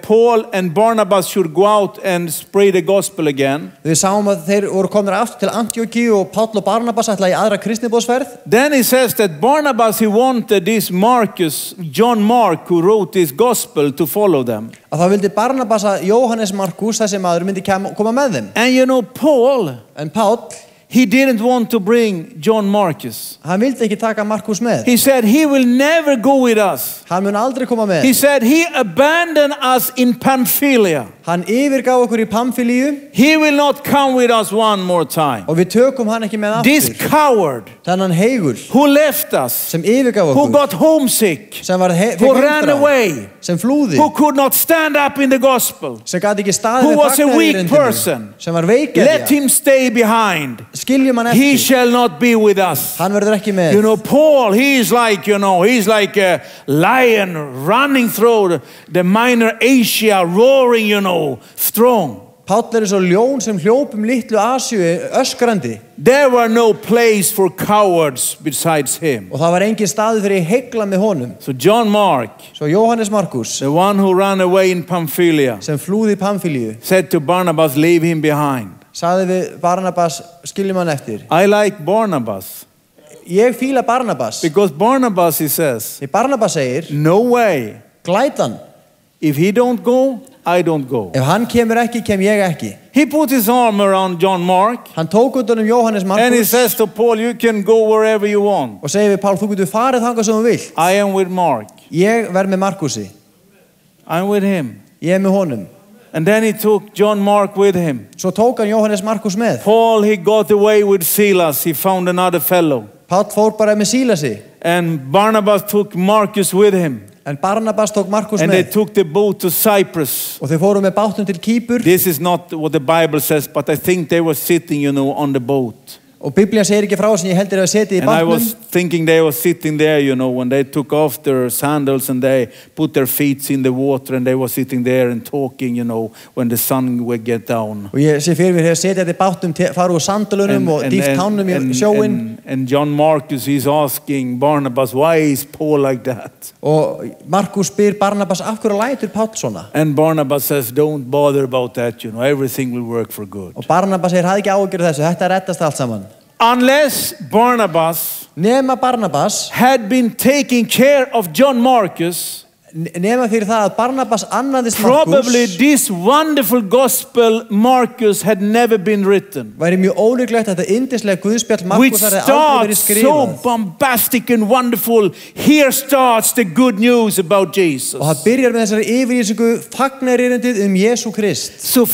Paul and Barnabas should go out and spread the gospel again. við sáum að þeir voru komnir aftur til Antiochíu og Páll og Barnabas ætlaði í aðra kristniboðsferð. Then he says that Barnabas, he wanted this John Mark, who wrote this gospel, to follow them. Að þá vildi Barnabas að Jóhannes Markus, þessi maður, myndi koma með þeim. And you know, Paul, En Páll, he didn't want to bring John Marcus. hann vildi ekki taka Markus með. He said he will never go with us. Hann mun aldrei koma með. He said he abandoned us in Pamphylia. Hann yfirgaf okkur í Pamfílíu. He will not come with us one more time. Og við tökum hann ekki með aftur. This coward. Þennan heigul. Who left us. Sem yfirgaf okkur. Who got homesick. Sem var who ran away. Sem flúði. Who could not stand up in the gospel. Sem gat ekki staðið who við was a weak person. Sem var veikgeðja. Let him stay behind. Skiljum hann eftir. He shall not be with us. Hann verður ekki með. You know, Paul, he's like a lion running through the minor Asia, roaring, strong. Páll svo ljón sem hljóp litlu Asíu öskrandi. There were no place for cowards besides him. Og það var engin staður fyrir hegla með honum. So John Mark, svo Jóhannes Markus, the one who ran away in Pamphylia, sem flúði í Pamfílíu, said to Barnabas, leave him behind. Sagði við Barnabas, skiljum hann eftir. I like Barnabas. Ég fíla Barnabas. Because Barnabas, he says, Barnabas segir, no way. Glætan. If he don't go, I don't go. Ef hann kemur ekki, kem ég ekki. He put his arm around John Mark. Hann tók utan Jóhannes Markus. And he says to Paul, you can go wherever you want. Og segir við Pál, þú getur farið þangað sem þú vilt. I am with Mark. Ég verð með Markusi. I'm with him. Ég með honum. And then he took John Mark with him. Svo tók hann Jóhannes Markus með. Paul, he got away with Silas. He found another fellow. Pál fór bara með Sílasi. And Barnabas took Marcus with him. En Barnabas tók Markus and með. they took the boat to Cyprus. Og þau fóru með bátnum til Kýpur. This is not what the Bible says, but I think they were sitting, on the boat. Og Biblían segir ekki frá sem ég heldur að setja í And I bátnum. was thinking they were sitting there, when they took off their sandals and they put their feet in the water and they were sitting there and talking, when the sun would get down. Og ég sé fyrir mér þegar setja þetta í bátnum, fara úr sandalunum og dýft tánum í sjóinn. And John Marcus, he's asking Barnabas, why is Paul like that? Og Markus spyr Barnabas, af hverju lætur Páll svona? And Barnabas says, don't bother about that, everything will work for good. Og Barnabas segir, hafði ekki áhyggjur af þessu, þetta reddast allt saman. Unless Barnabas had been taking care of John Marcus, nema fyrir það að Barnabas annaðist probably Markus, this wonderful gospel Marcus had never been written. Væri mjög ólíklegt að þetta yndislega guðspjall Which Markusar hefði aldrei verið starts so skrifað. bombastic and wonderful. Here starts the good news about Jesus. Og það byrjar með þessari yfirlýsingu fagnaririndið Jesú Krist. So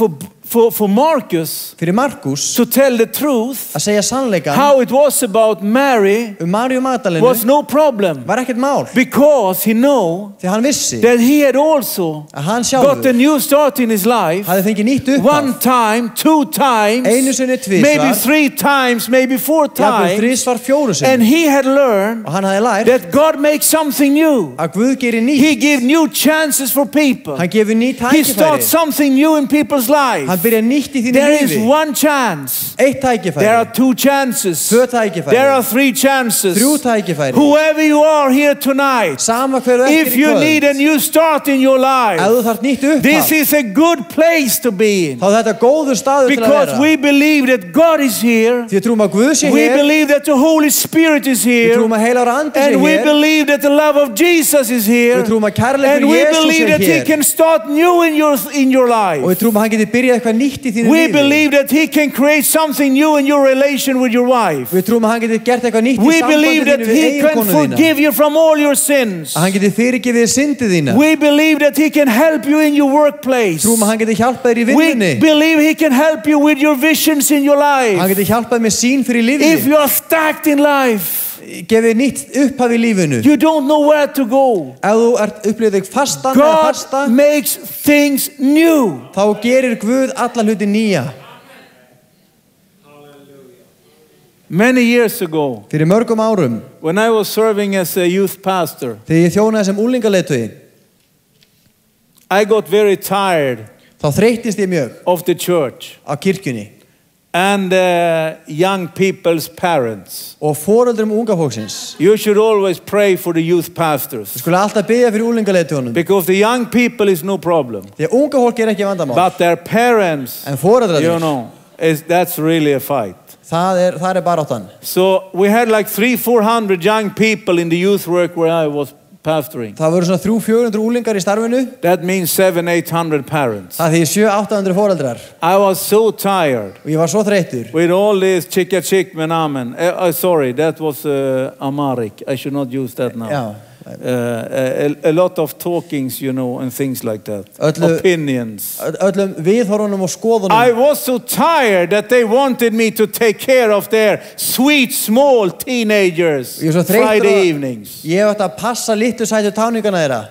for Marcus, fyrir Markus, to tell the truth, að segja sannleikann, how it was about Mary, Maríu Magdalenu, was no problem. Var ekkert mál. Because he knew því hann vissi that he had also að hann sjálfur got a new start in his life. hafði fengið nýtt upphaf. One time, two times, einu sinni, tvisvar, maybe three times, maybe four jafnvel times. þrisvar, fjórum sinnum. And he had learned og hann hafði lært that God makes something new. að Guð gerir nýtt. He gives new chances for people. Hann gefur nýtt He tækifæri. starts something new in people's lives. Hann byrjar nýtt í þínu There is lífi. one chance. Eitt tækifæri. There are two chances. Tvö tækifæri. There are three chances. Þrjú tækifæri. Whoever you are here tonight, sama hver þú ert if í you kvöld, need a new start in your life, ef þú þarft nýtt upphaf, this is a good place to be in. þá er þetta góður staður til að Because vera. we believe that God is here. Því við trúum að Guð sé We hér. believe that the Holy Spirit is Við here. trúum að heilagur andi sé And we hér. believe that the love of Jesus is here. Við trúum að kærleikur And we Jesús believe er that He hér. can start new in your life. Og við trúum að hann geti byrjað eitthvað nýtt í þínu We lífi. believe that He can create something new in your relation with your wife. Við trúum að hann geti gert eitthvað nýtt í We believe sambandi that þínu við He can eiginkonu þína. forgive you from all your sins. Að hann geti fyrirgefið þér syndið þína. We believe that He can help you in your workplace. Trúum að hann geti hjálpað þér í We vinnunni. believe He can help you with your visions in your Hann life. geti hjálpað með sín fyrir If lífið. you are stuck in life, Gefið nýtt upphaf í lífinu. you don't know where to go. Ef þú ert upplifið þig fastan eða God fasta, makes things new. þá gerir Guð alla hluti nýja. Many years ago, Fyrir mörgum árum, when I was serving as a youth pastor, þegar ég þjónaði sem úlingaleiðtogi, I got very tired þá þreyttist ég mjög of the church á kirkjunni and young people's parents. og foreldrum unga fólksins. You should always pray for the youth Við pastors skulum alltaf biðja fyrir úlingaleiðtogunum. because the young people is no problem. Því að unga fólk er ekki vandamál. But their parents, En foreldrarnir, that's really a fight. það er baráttan. So we had like 300-400 young people in the youth work where I was pastoring. Það voru svona 300-400 úlingar í starfinu. That means 700-800 parents. Það þýðir 700-800 foreldrar. I was so tired Og ég var svo þreyttur. with all this chicka chick men amen. Sorry, that was Amharic. I should not use that now. Já, a lot of talkings, you know, and things like that. Opinions. Öllum viðhorfunum og skoðunum. I was so tired that they wanted me to take care of their sweet small teenagers Friday evenings. Ég átti að passa litlu sætu táningana þeirra.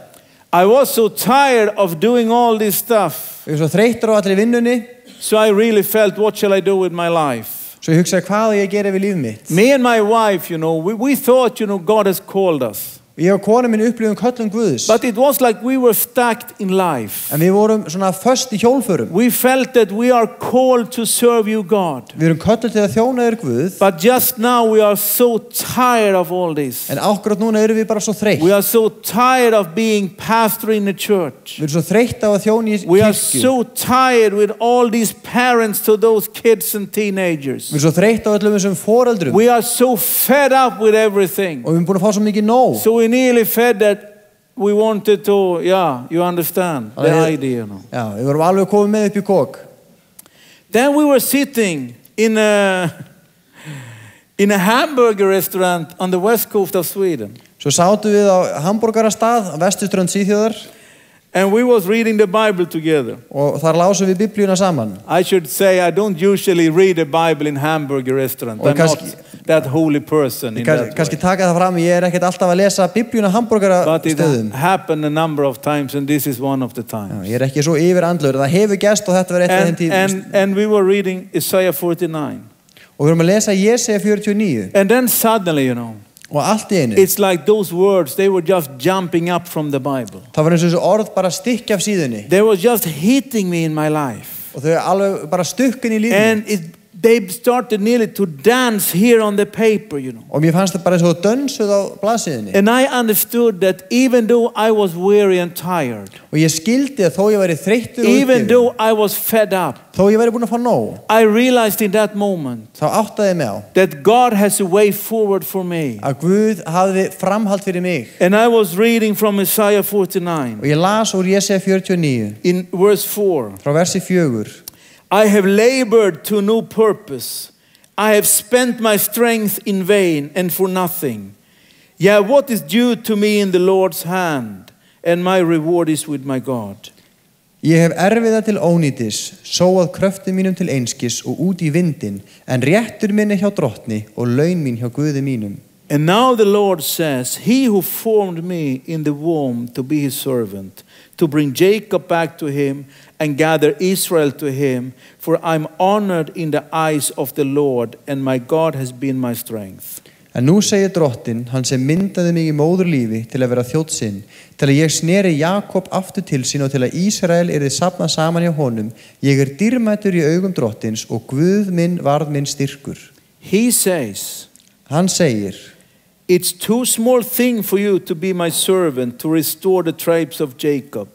I was so tired of doing all this stuff. Ég var svo þreyttur á allri vinnunni. So I really felt, what shall I do with my life? Svo ég hugsaði hvað ég geri við líf mitt. Me and my wife, you know, we thought, you know, God has called us. Ég og kona mín upplifum köllun Guðs. But it was like we were stuck in life. En við vorum svona föst í hjólförum. We felt that we are called to serve you, God. Við erum kölluð til að þjóna þér Guð. But just now we are so tired of all this. En akkurat núna erum við bara svo þreytt. We are so tired of being pastor in the church. Við erum svo þreytt af að þjóna í kirkju. We are so tired with all these parents to those kids and teenagers. Við erum svo þreytt af öllum þessum foreldrum. We are so fed up with everything. Og við erum búin að fá svo mikið nóg. So we nearly fed that we wanted to, you understand the idea, you know. Já, við vorum alveg komið með upp í kók. Then we were sitting in a hamburger restaurant on the west coast of Sweden. Svo sátum við á hamborgarastað á vesturströnd Svíþjóðar. And we was reading the Bible together. Og þar lásum við Biblíuna saman. I should say I don't usually read the Bible in hamburger restaurant. I'm not that holy person in that Kannski taka það fram, ég ekkert alltaf að lesa Biblíuna hamborgarastöðum. But it happened a number of times and this is one of the times. Já, ég ekki svo yfirandlegur, það hefur gerst og þetta var eitt af þeim tímum. And we were reading Isaiah 49. Og við erum að lesa Jesaja 49. And then suddenly, you know, og allt í einu. It's like those words, they were just jumping up from the Bible. Það var eins og þessu orð bara stikki af síðunni. They were just hitting me in my life. Og þau alveg bara stukkin í lífið. And they started nearly to dance here on the paper, you know. Og mér fannst það bara eins og dönsuð á blaðsíðunni. And I understood that even though I was weary and tired, og ég skildi að þó ég væri þreyttur og even though I was fed up, þó ég væri búinn að fá nóg, I realized in that moment þá áttaði ég mig á that God has a way forward for me. Að Guð hafði framhald fyrir mig. And I was reading from Isaiah 49. Og ég las úr Jesaja 49. In verse 4. Frá versi 4. I have labored to no purpose. I have spent my strength in vain and for nothing. Yeah, what is due to me in the Lord's hand, and my reward is with my God. Ég hef erfiða til ónýtis, sóað kröftum mínum til einskis og út í vindin, en réttur minn hjá drottni og laun mín hjá Guði mínum. And now the Lord says, He who formed me in the womb to be His servant, to bring Jacob back to Him and gather Israel to Him, for I'm honored in the eyes of the Lord, and my God has been my strength. En nú segir drottin, hann sem myndaði mig í móðurlífi til að vera þjódd sinn, til að ég sneri Jakob aftur til sín og til að Ísrael yrði safnað saman hjá honum. Ég dýrmætur í augum drottins og Guð minn varð minn styrkur. He says, hann segir, it's too small thing for you to be my servant, to restore the tribes of Jacob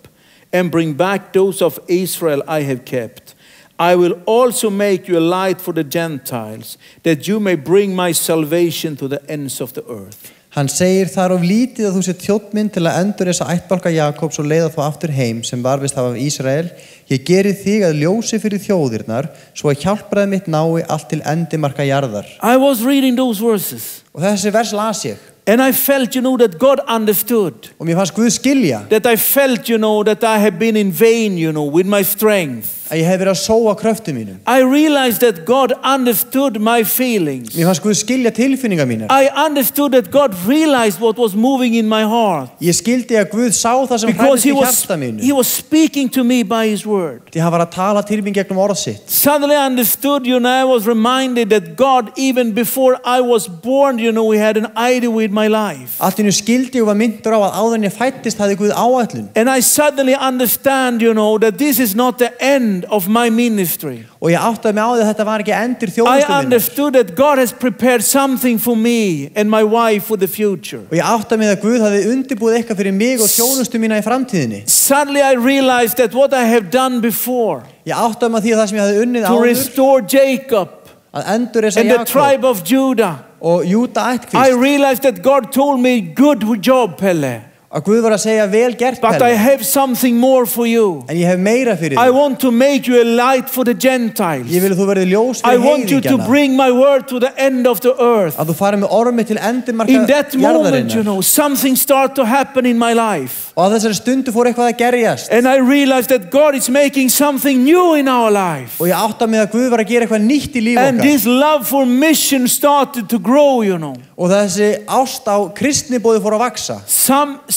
and bring back those of Israel I have kept. I will also make you a light for the Gentiles, that you may bring my salvation to the ends of the earth. Hann segir, það of lítið að þú sett þjódd minn til að endur þessa ættbálka Jakobs og leiða þá aftur heim sem varðist hafa af Ísrael. Ég geri þig að ljósi fyrir þjóðirnar, svo að hjálpræði mitt nái allt til endimarka jarðar. I was reading those verses. Og þessi vers las ég. And I felt, that God understood. Og mér fannst Guð skilja. That I felt, that I have been in vain, with my strength. Að ég hef verið að sóa kröftum mínum. I realized that God understood my feelings. Mér fannst Guð skilja tilfinningar mínar. I understood that God realized what was moving in my heart. Ég skildi að Guð sá það sem hrærðist í hjarta mínu. He was speaking to me by His word. Því hann var að tala til mín gegnum orð sitt. Suddenly I understood, I was reminded that God, even before I was born, He had an idea with my life. Allt í einu skildi og var myndur á að áður en ég fæddist hafði Guð áætlun. And I suddenly understand, that this is not the end of my ministry. Og ég áttaði mig á því að þetta var ekki endir þjónustu minnar. I understood that God has prepared something for me and my wife for the future. Og ég áttaði mig að Guð hafði undirbúið eitthvað fyrir mig og þjónustu mína í framtíðinni. Suddenly I realized that what I have done before. Ég áttaði mig að því að það sem ég hafði unnið áður. To restore Jacob. Að endurreisa Jakob. And the tribe of Judah. Og Júda ættkvísl. I realized that God told me, good job, Pelle. Að Guð var að segja vel gert But I have something more for you. En ég hef meira fyrir I þig. want to make you a light for the Gentiles. Ég vil að þú verði ljós I fyrir want you to heiðingjana. bring my word to the end of the earth. Að þú farið með ormi til endimarka In that moment, you jarðarinnar. know, something started to happen in my life. Og á þessari stundu fór eitthvað að gerjast. And I realized that God is making something new in our life. Og ég átta mig að Guð var að gera eitthvað nýtt í líf And okkar. this love for mission started to grow, you know. Og þessi ást á kristnibóði fór að vaksa.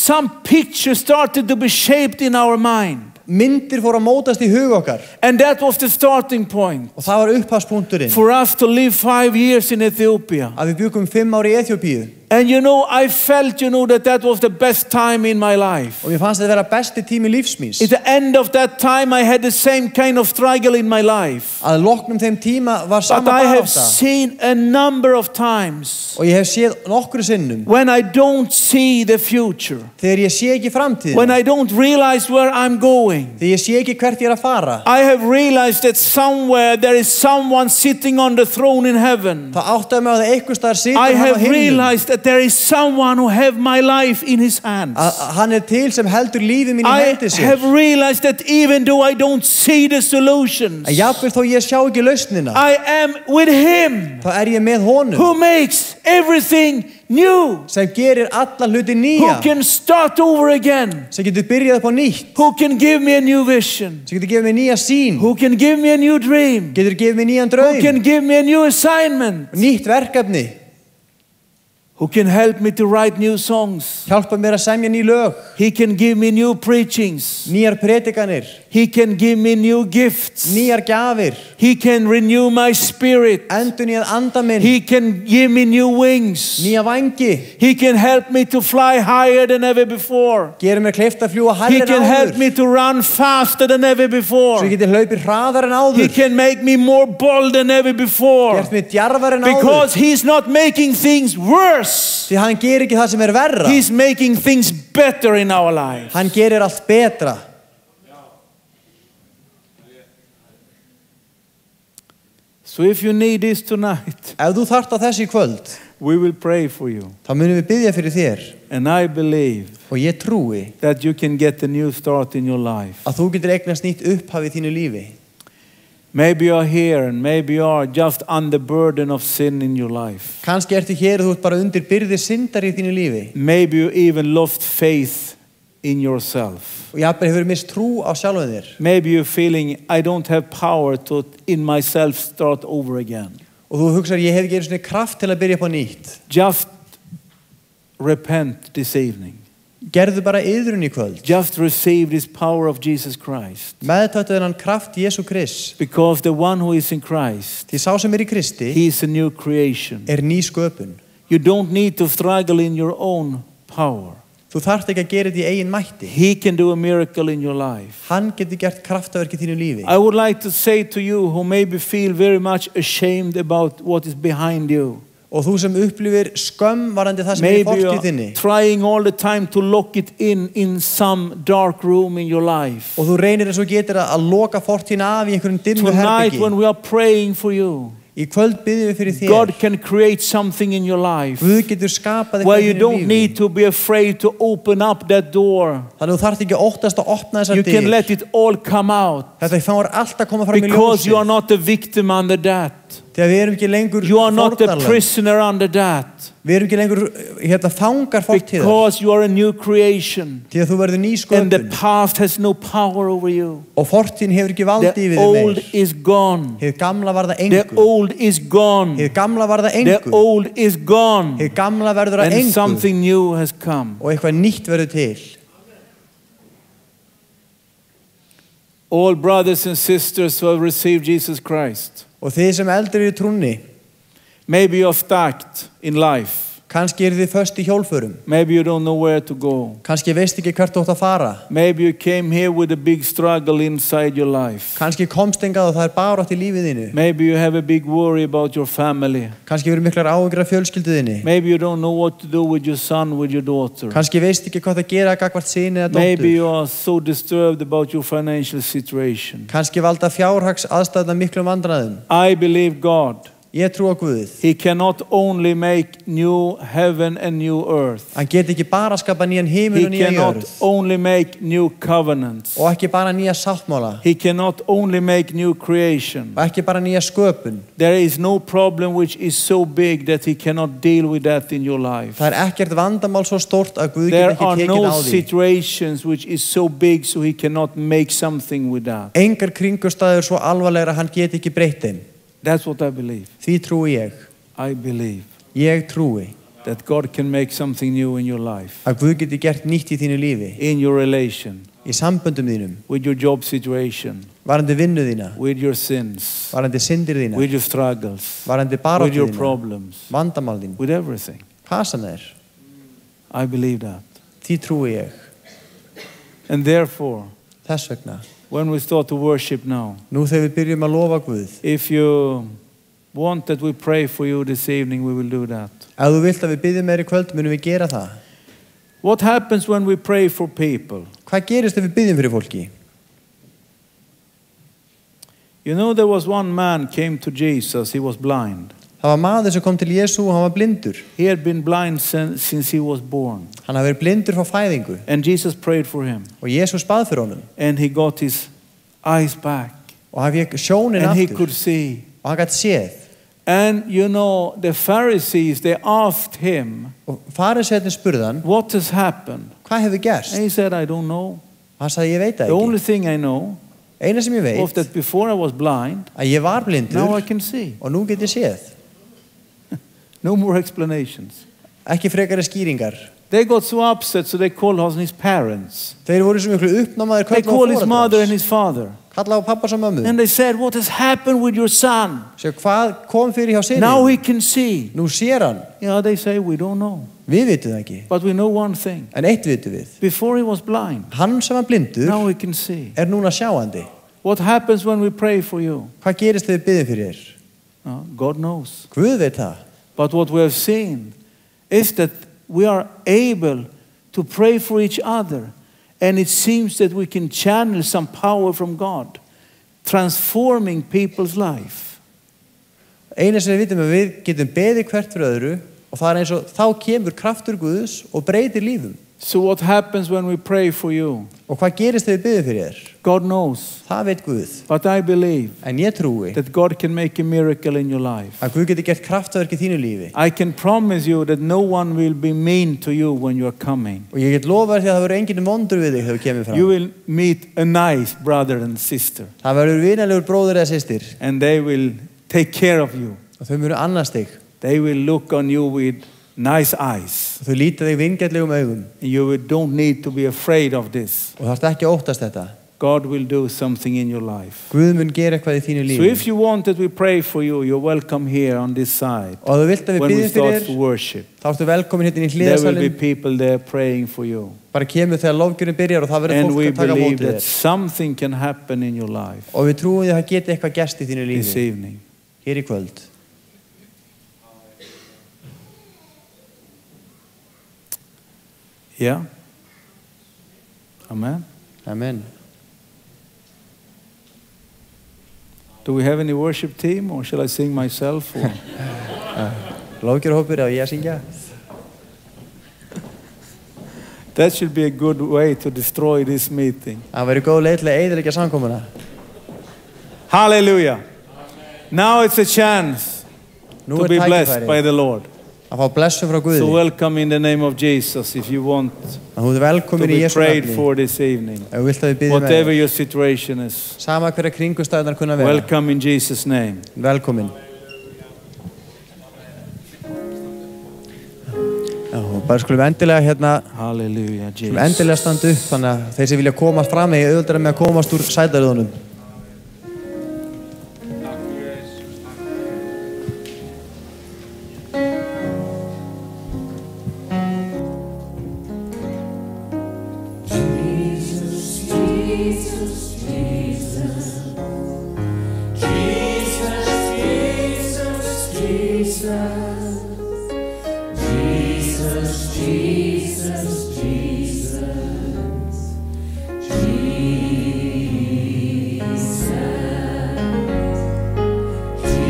Some picture started to be shaped in our mind. Myndir fór að mótast í hug okkar. And that was the starting point. Og það var upphafspunkturinn. For us to live 5 years in Ethiopia. Að við byggum 5 ár í Eþíópíu. And you know, I felt, you know, that was the best time in my life. Og mér fannst þetta vera besti tími lífsmíns. At the end of that time, I had the same kind of struggle in my life. Að loknum þeim tíma var But sama I have barátta. seen a number of times Og ég hef séð nokkru sinnum. when I don't see the future, Þegar ég sé ekki framtíðina. when I don't realize where I'm going. Þegar ég sé ekki hvert ég er að fara. I have realized that somewhere there is someone sitting on the throne in heaven. Það áttaði mig á það einhvers staðar situr I hann á have himnum. realized that there is someone who have my life in his hands. Að hann til sem heldur lífið mín í I hendi sér. have realized that even though I don't see the solutions, En jafnvel þó ég sjá ekki lausnina. I am with him Þá ég með honum. who makes everything new, Sem gerir alla hluti who nýja. can start over again, Sem getur byrjað upp á nýtt. who can give me a new vision, Sem getur gefið mér nýja sýn. who can give me a new dream, Getur gefið mér nýjan who draum. can give me a new assignment, Nýtt verkefni. who can help me to write new songs. Hjálpa mér að semja ný lög. He can give me new preachings. Nýjar predikanir. He can give me new gifts. Nýjar gjafir. He can renew my spirit. Endurnýjað anda minn. He can give me new wings. Nýja vængi. He can help me to fly higher than ever before. Gerir mér kleift að fljúga He hærri en can help áður. me to run faster than ever Svo before. ég geti hlaupið hraðar en He áður. can make me more bold than ever before. Gert mér djarfar en áður. Because he's not making things worse. Því hann gerir ekki það sem er verra. He's making things better in our lives. Hann gerir allt betra. So if you need this tonight, Ef þú þarft á þessu í kvöld, we will pray for you. þá munum við biðja fyrir þér. And I believe Og ég trúi that you can get a new start in your life. að þú getur eignast nýtt upphaf í þínu lífi. Maybe you are here and maybe you are just under burden of sin in your life. Kannski ertu hér og þú ert bara undir byrði syndar í þínu lífi. Maybe you even lost faith in yourself. Og jafnvel hefur mist trú á sjálfum þér. Maybe you're feeling I don't have power to in myself start over again. Og þú hugsar ég hef ekki einu sinni kraft til að byrja upp á nýtt. Just repent this evening. Gerðu bara iðrun í kvöld. Just receive this power of Jesus Christ. Meðtötu þennan kraft Jesú Krist. Because the one who is in Christ, Því sá sem í Kristi he is a new creation. ný sköpun. You don't need to struggle in your own power. Þú þarft ekki að gera þetta í eigin mætti. He can do a miracle in your life. Hann getur gert kraftaverk í þínu lífi. I would like to say to you who maybe feel very much ashamed about what is behind you. Og þú sem upplifir skömm varandi það sem í Maybe fortíð þinni. you're trying all the time to lock it in some dark room in your life. Og þú reynir eins og getur að loka fortíðina af í einhverjum dimmu Tonight herbyggi. when we are praying for you, Í kvöld biðjum við fyrir þér. God can create something in your life Guð getur skapað where eitthvað you í þínu don't lífi. need to be afraid to open up that door. Þannig að þú þarft ekki að óttast að opna You þessar can dyr. let it all come out Þetta fáir allt að koma fram í because you are ljósið. not a victim under that. Þegar við erum ekki lengur You are not a fórnarlömb. prisoner under that. Við erum ekki lengur fangar fortíðar. Because you are a new creation. Því að þú verður ný And the sköpun. past has no power over you. Og fortíðin hefur ekki valdi The yfir þig old meir. is gone. Hið gamla var það The engu. old is gone. Hið gamla var það The engu. old is gone. Hið gamla verður að And engu. something new has come. Og eitthvað nýtt verður til. All brothers and sisters who have received Jesus Christ. Og þið sem eldri eru í trúnni, Maybe you're stuck in life. kannski eru þið föst í hjólförum. Maybe you don't know where to go. Kannski veist ekki hvert þú átt að fara. Maybe you came here with a big struggle inside your life. Kannski komst engað og það er barátt í lífið þínu. Maybe you have a big worry about your family. Kannski eru miklar áhyggjur af fjölskyldu þinni. Maybe you don't know what to do with your son, with your daughter. Kannski veist ekki hvað það gera gagnvart syni eða Maybe dóttur. you are so disturbed about your financial situation. Kannski valda fjárhags aðstæðna miklum vandræðum. I believe God Ég trú á Guð. He cannot only make new heaven and new earth. Hann getur ekki bara skapa nýjan himin og nýja He jörð. cannot only make new covenants. Og ekki bara nýja sáttmála. He cannot only make new creation. Og ekki bara nýja sköpun. There is no problem which is so big that he cannot deal with that in your life. Það ekkert vandamál svo stórt að Guð There getur ekki are tekið no á því. situations which is so big so he cannot make something with that. Engar kringumstæður svo alvarlegar að hann geti ekki breytt þeim. That's what I believe. Því trúi ég. I believe Ég trúi that God can make something new in your life. að Guð geti gert nýtt í þínu lífi. In your relation. Í samböndum þínum. With your job situation. Varandi vinnu þína. With your sins. Varandi syndir þína. With your struggles. Varandi With baráttu your þína. problems. Vandamál þín. With everything. Hvað sem það er. I believe that. Því trúi ég. And therefore, þess vegna, when we start to worship now, nú þegar við byrjum að lofa Guð, if you want that we pray for you this evening, we will do that. Ef þú vilt að við byggjum meir í kvöld, munum við gera það. What happens when we pray for people? Hvað gerist ef við byggjum fyrir fólki? You know, there was one man came to Jesus, he was blind. Það var maður sem kom til Jesú og hann var blindur. He had been blind since he was born. Hann hafði verið blindur frá fæðingu. And Jesus prayed for him. Og Jesús bað fyrir honum. And he got his eyes back. Og hann fékk sjónin And he aftur. could see. Og hann gat séð. And you know, the Pharisees, they asked him, Og farisearnir spurði hann, what has happened? hvað hefur gerst? And he said, I don't know. Og hann sagði, ég veit það The only ekki. thing I know Eina sem ég was veit, that before I was blind, að ég var blindur now I can see. og nú get ég séð. No more explanations. Ekki frekari skýringar. They got so upset, so they called on his parents. Þeir voru svo miklu uppnámaðir They kalla á called his foreldrar mother and hans. his father. Kalla á pappa sem mömmu. And they said, what has happened with your son? Svo hvað kom fyrir hjá sinni? Now he can see. Nú sér hann. Yeah, they say, we don't know. Við vitum það ekki. But we know one thing. En eitt vitum við. Before he was blind, Hann sem var blindur now he can see. núna sjáandi. What happens when we pray for you? Hvað gerist þegar við byggjum fyrir þér? God knows. Guð veit það. But what we have seen is that we are able to pray for each other. And it seems that we can channel some power from God, transforming people's life. Eina sem við vitum að við getum beðið hvert fyrir öðru og það eins og þá kemur kraftur Guðs og breytir lífum. So what happens when we pray for you? Og hvað gerist þegar við byggjum fyrir þér? God knows. Það veit Guð. But I believe En ég trúi that God can make a miracle in your life. að Guð getur gert kraftaverk í þínu lífi. I can promise you that no one will be mean to you when you are coming. Og ég get lofa þér því að það verður enginn vondur við þig þegar þú kemur You fram. will meet a nice brother and sister. Það verður vinalegur bróðir eða systir And they will take care of you. og þau munu annast þig. They will look on you with nice eyes. Og þau líta þig vingjarnlegum augum. You don't need to be afraid of this. Og þarft ekki að óttast þetta. God will do something in your life. Guð mun gera eitthvað í þínu So if lífi. you want that we pray for you, you're welcome here on this side. Og ef þú vilt að við When we byggjum start fyrir to þér, worship, þá ertu velkomin hérna í there will be hliðarsalinn. people there praying for you. Bara kemur þegar lofgjörinn byrjar og það verður And fólk we að taka believe mótið that þér. something can happen in your life Og við trúum því að það geti eitthvað gerst í þínu this lífi. evening. Hér í kvöld. Yeah? Amen. Amen. Do we have any worship team or shall I sing myself? Or? Lofgjörhópur á ég að syngja. That should be a good way to destroy this meeting. Það verður góð leið til að eyðileggja samkomuna. Hallelujah. Now it's a chance Nú to er be blessed tækifæri by the Lord. að fá blessu frá Guði. So welcome in the name of Jesus if you want Að þú er to velkomin í be Jesú prayed nafni. for this evening. Ef þú vilt að við byggjum með Whatever þér. your situation is. Sama hverja kringumstæðunar kunna vera. Welcome in Jesus' name. Velkomin. Já, og bara skulum endilega hérna, Hallelujah, skulum Jesus. endilega standa upp þannig að þeir sem vilja komast fram eigi auðvitað með að komast úr sætaröðunum.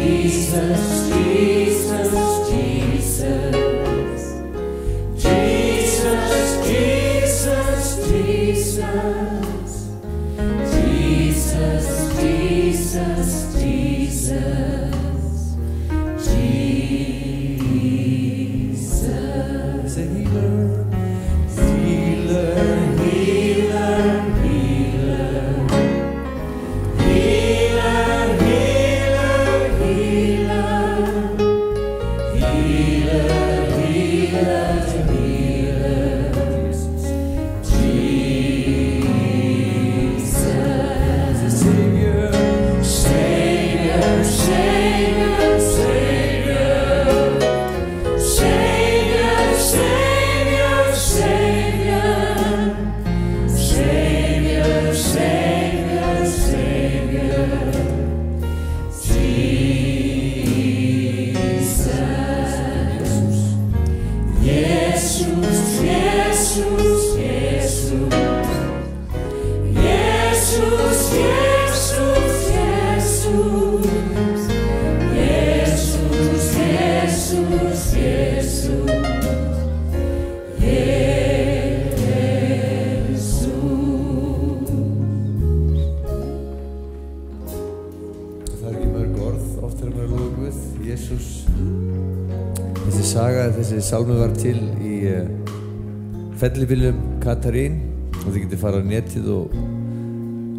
Jesus. Sálmi var til í fellibyljum Katarín og þið getið farið á netið og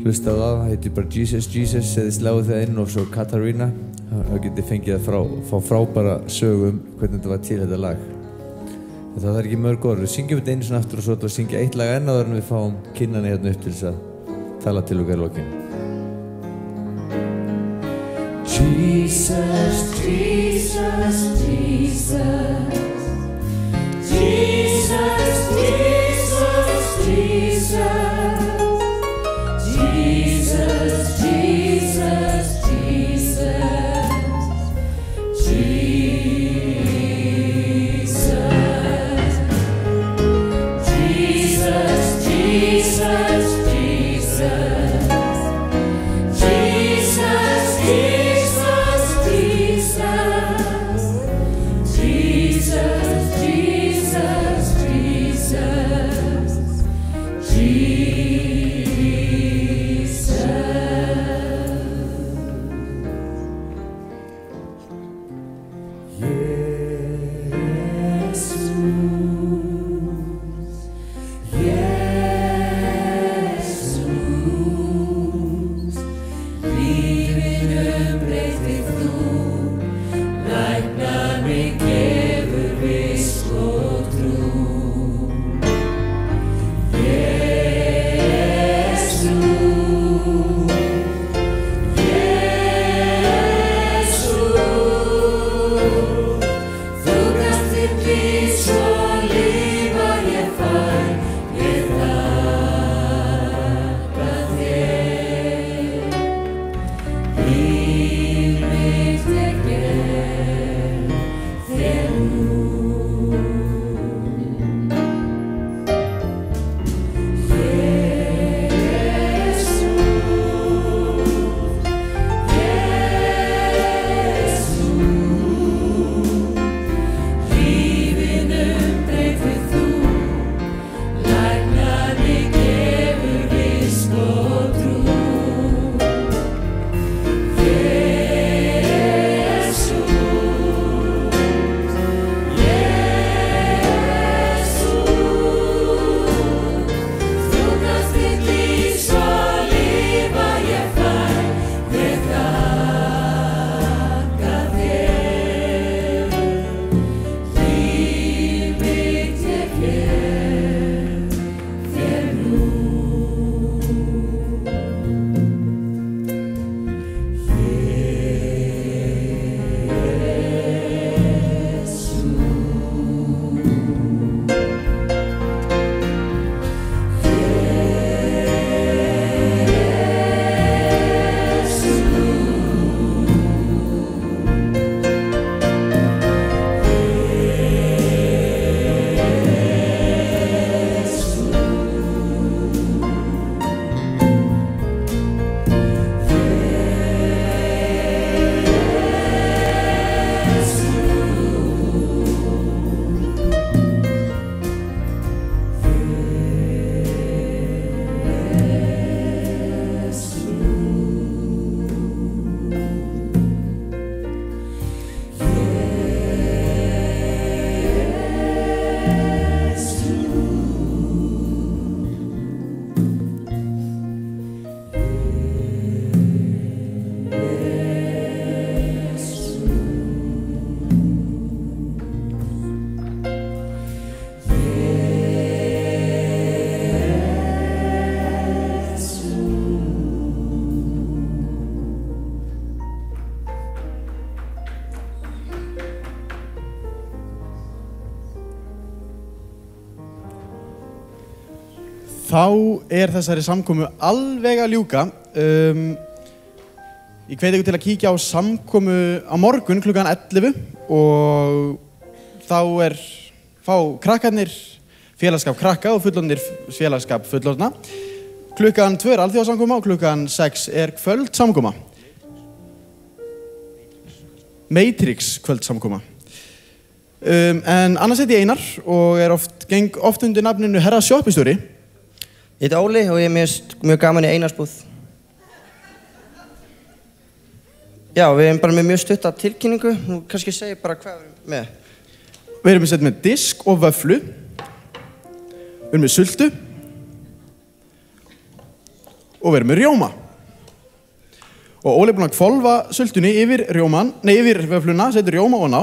hlustað á það, heitir bara Jesus, Jesus eða sláðu það inn og svo Katarina þá getið fengið að fá frábæra sögu hvernig þetta var til þetta lag. En það er ekki mörg orð, við syngjum þetta einu svona aftur og svo og syngja eitt lag enn áður en við fáum kinnana hérna upp til þess að tala til okkar í lokin. Jesus, Jesus, Jesus Jesus, Jesus, Jesus Jesus, Jesus, Jesus Jesus Jesus, Jesus Jesus, Jesus, Jesus þá þessari samkomu alveg að ljúka. Ég hvet ykkur til að kíkja á samkomu á morgun klukkan 11 og þá fá krakkarnir félagsskap krakka og fullorðnir félagsskap fullorðna. Klukkan 2 alþjóðasamkoma og klukkan 6 kvöldsamkoma. Matrix kvöldsamkoma. En annars heiti ég Einar og geng oft undir nafninu Herra Sjoppistjóri. Ég heiti Óli og ég mjög gaman í Einarsbúð. Já, við erum bara með mjög stutta tilkynningu. Nú kannski segja bara hvað við erum með. Við erum með disk og vöfflu. Við erum með sultu. Og við erum með rjóma. Og Óli búinn að hvolfa sultunni yfir vöfluna, setur rjóma ofan á.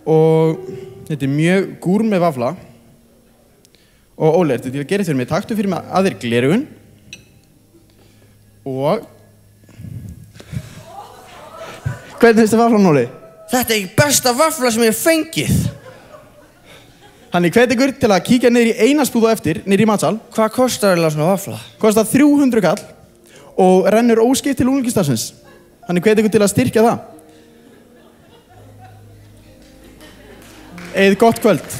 Og þetta mjög gúrme vafla. Og Óli, til að gera þetta fyrir mig, taktu fyrir mig að þér glerugun. Og... Hvernig finnst þér vaflan, Óli? Þetta ekki besta vafla sem ég hef fengið. Þannig hvet ykkur til að kíkja niður í Einarsbúð á eftir, niður í matsal. Hvað kostar eiginlega svona vafla? Kostar 300 kall og rennur óskipt til unglingastarfsins. Þannig hvet ykkur til að styrkja það. Eigið gott kvöld.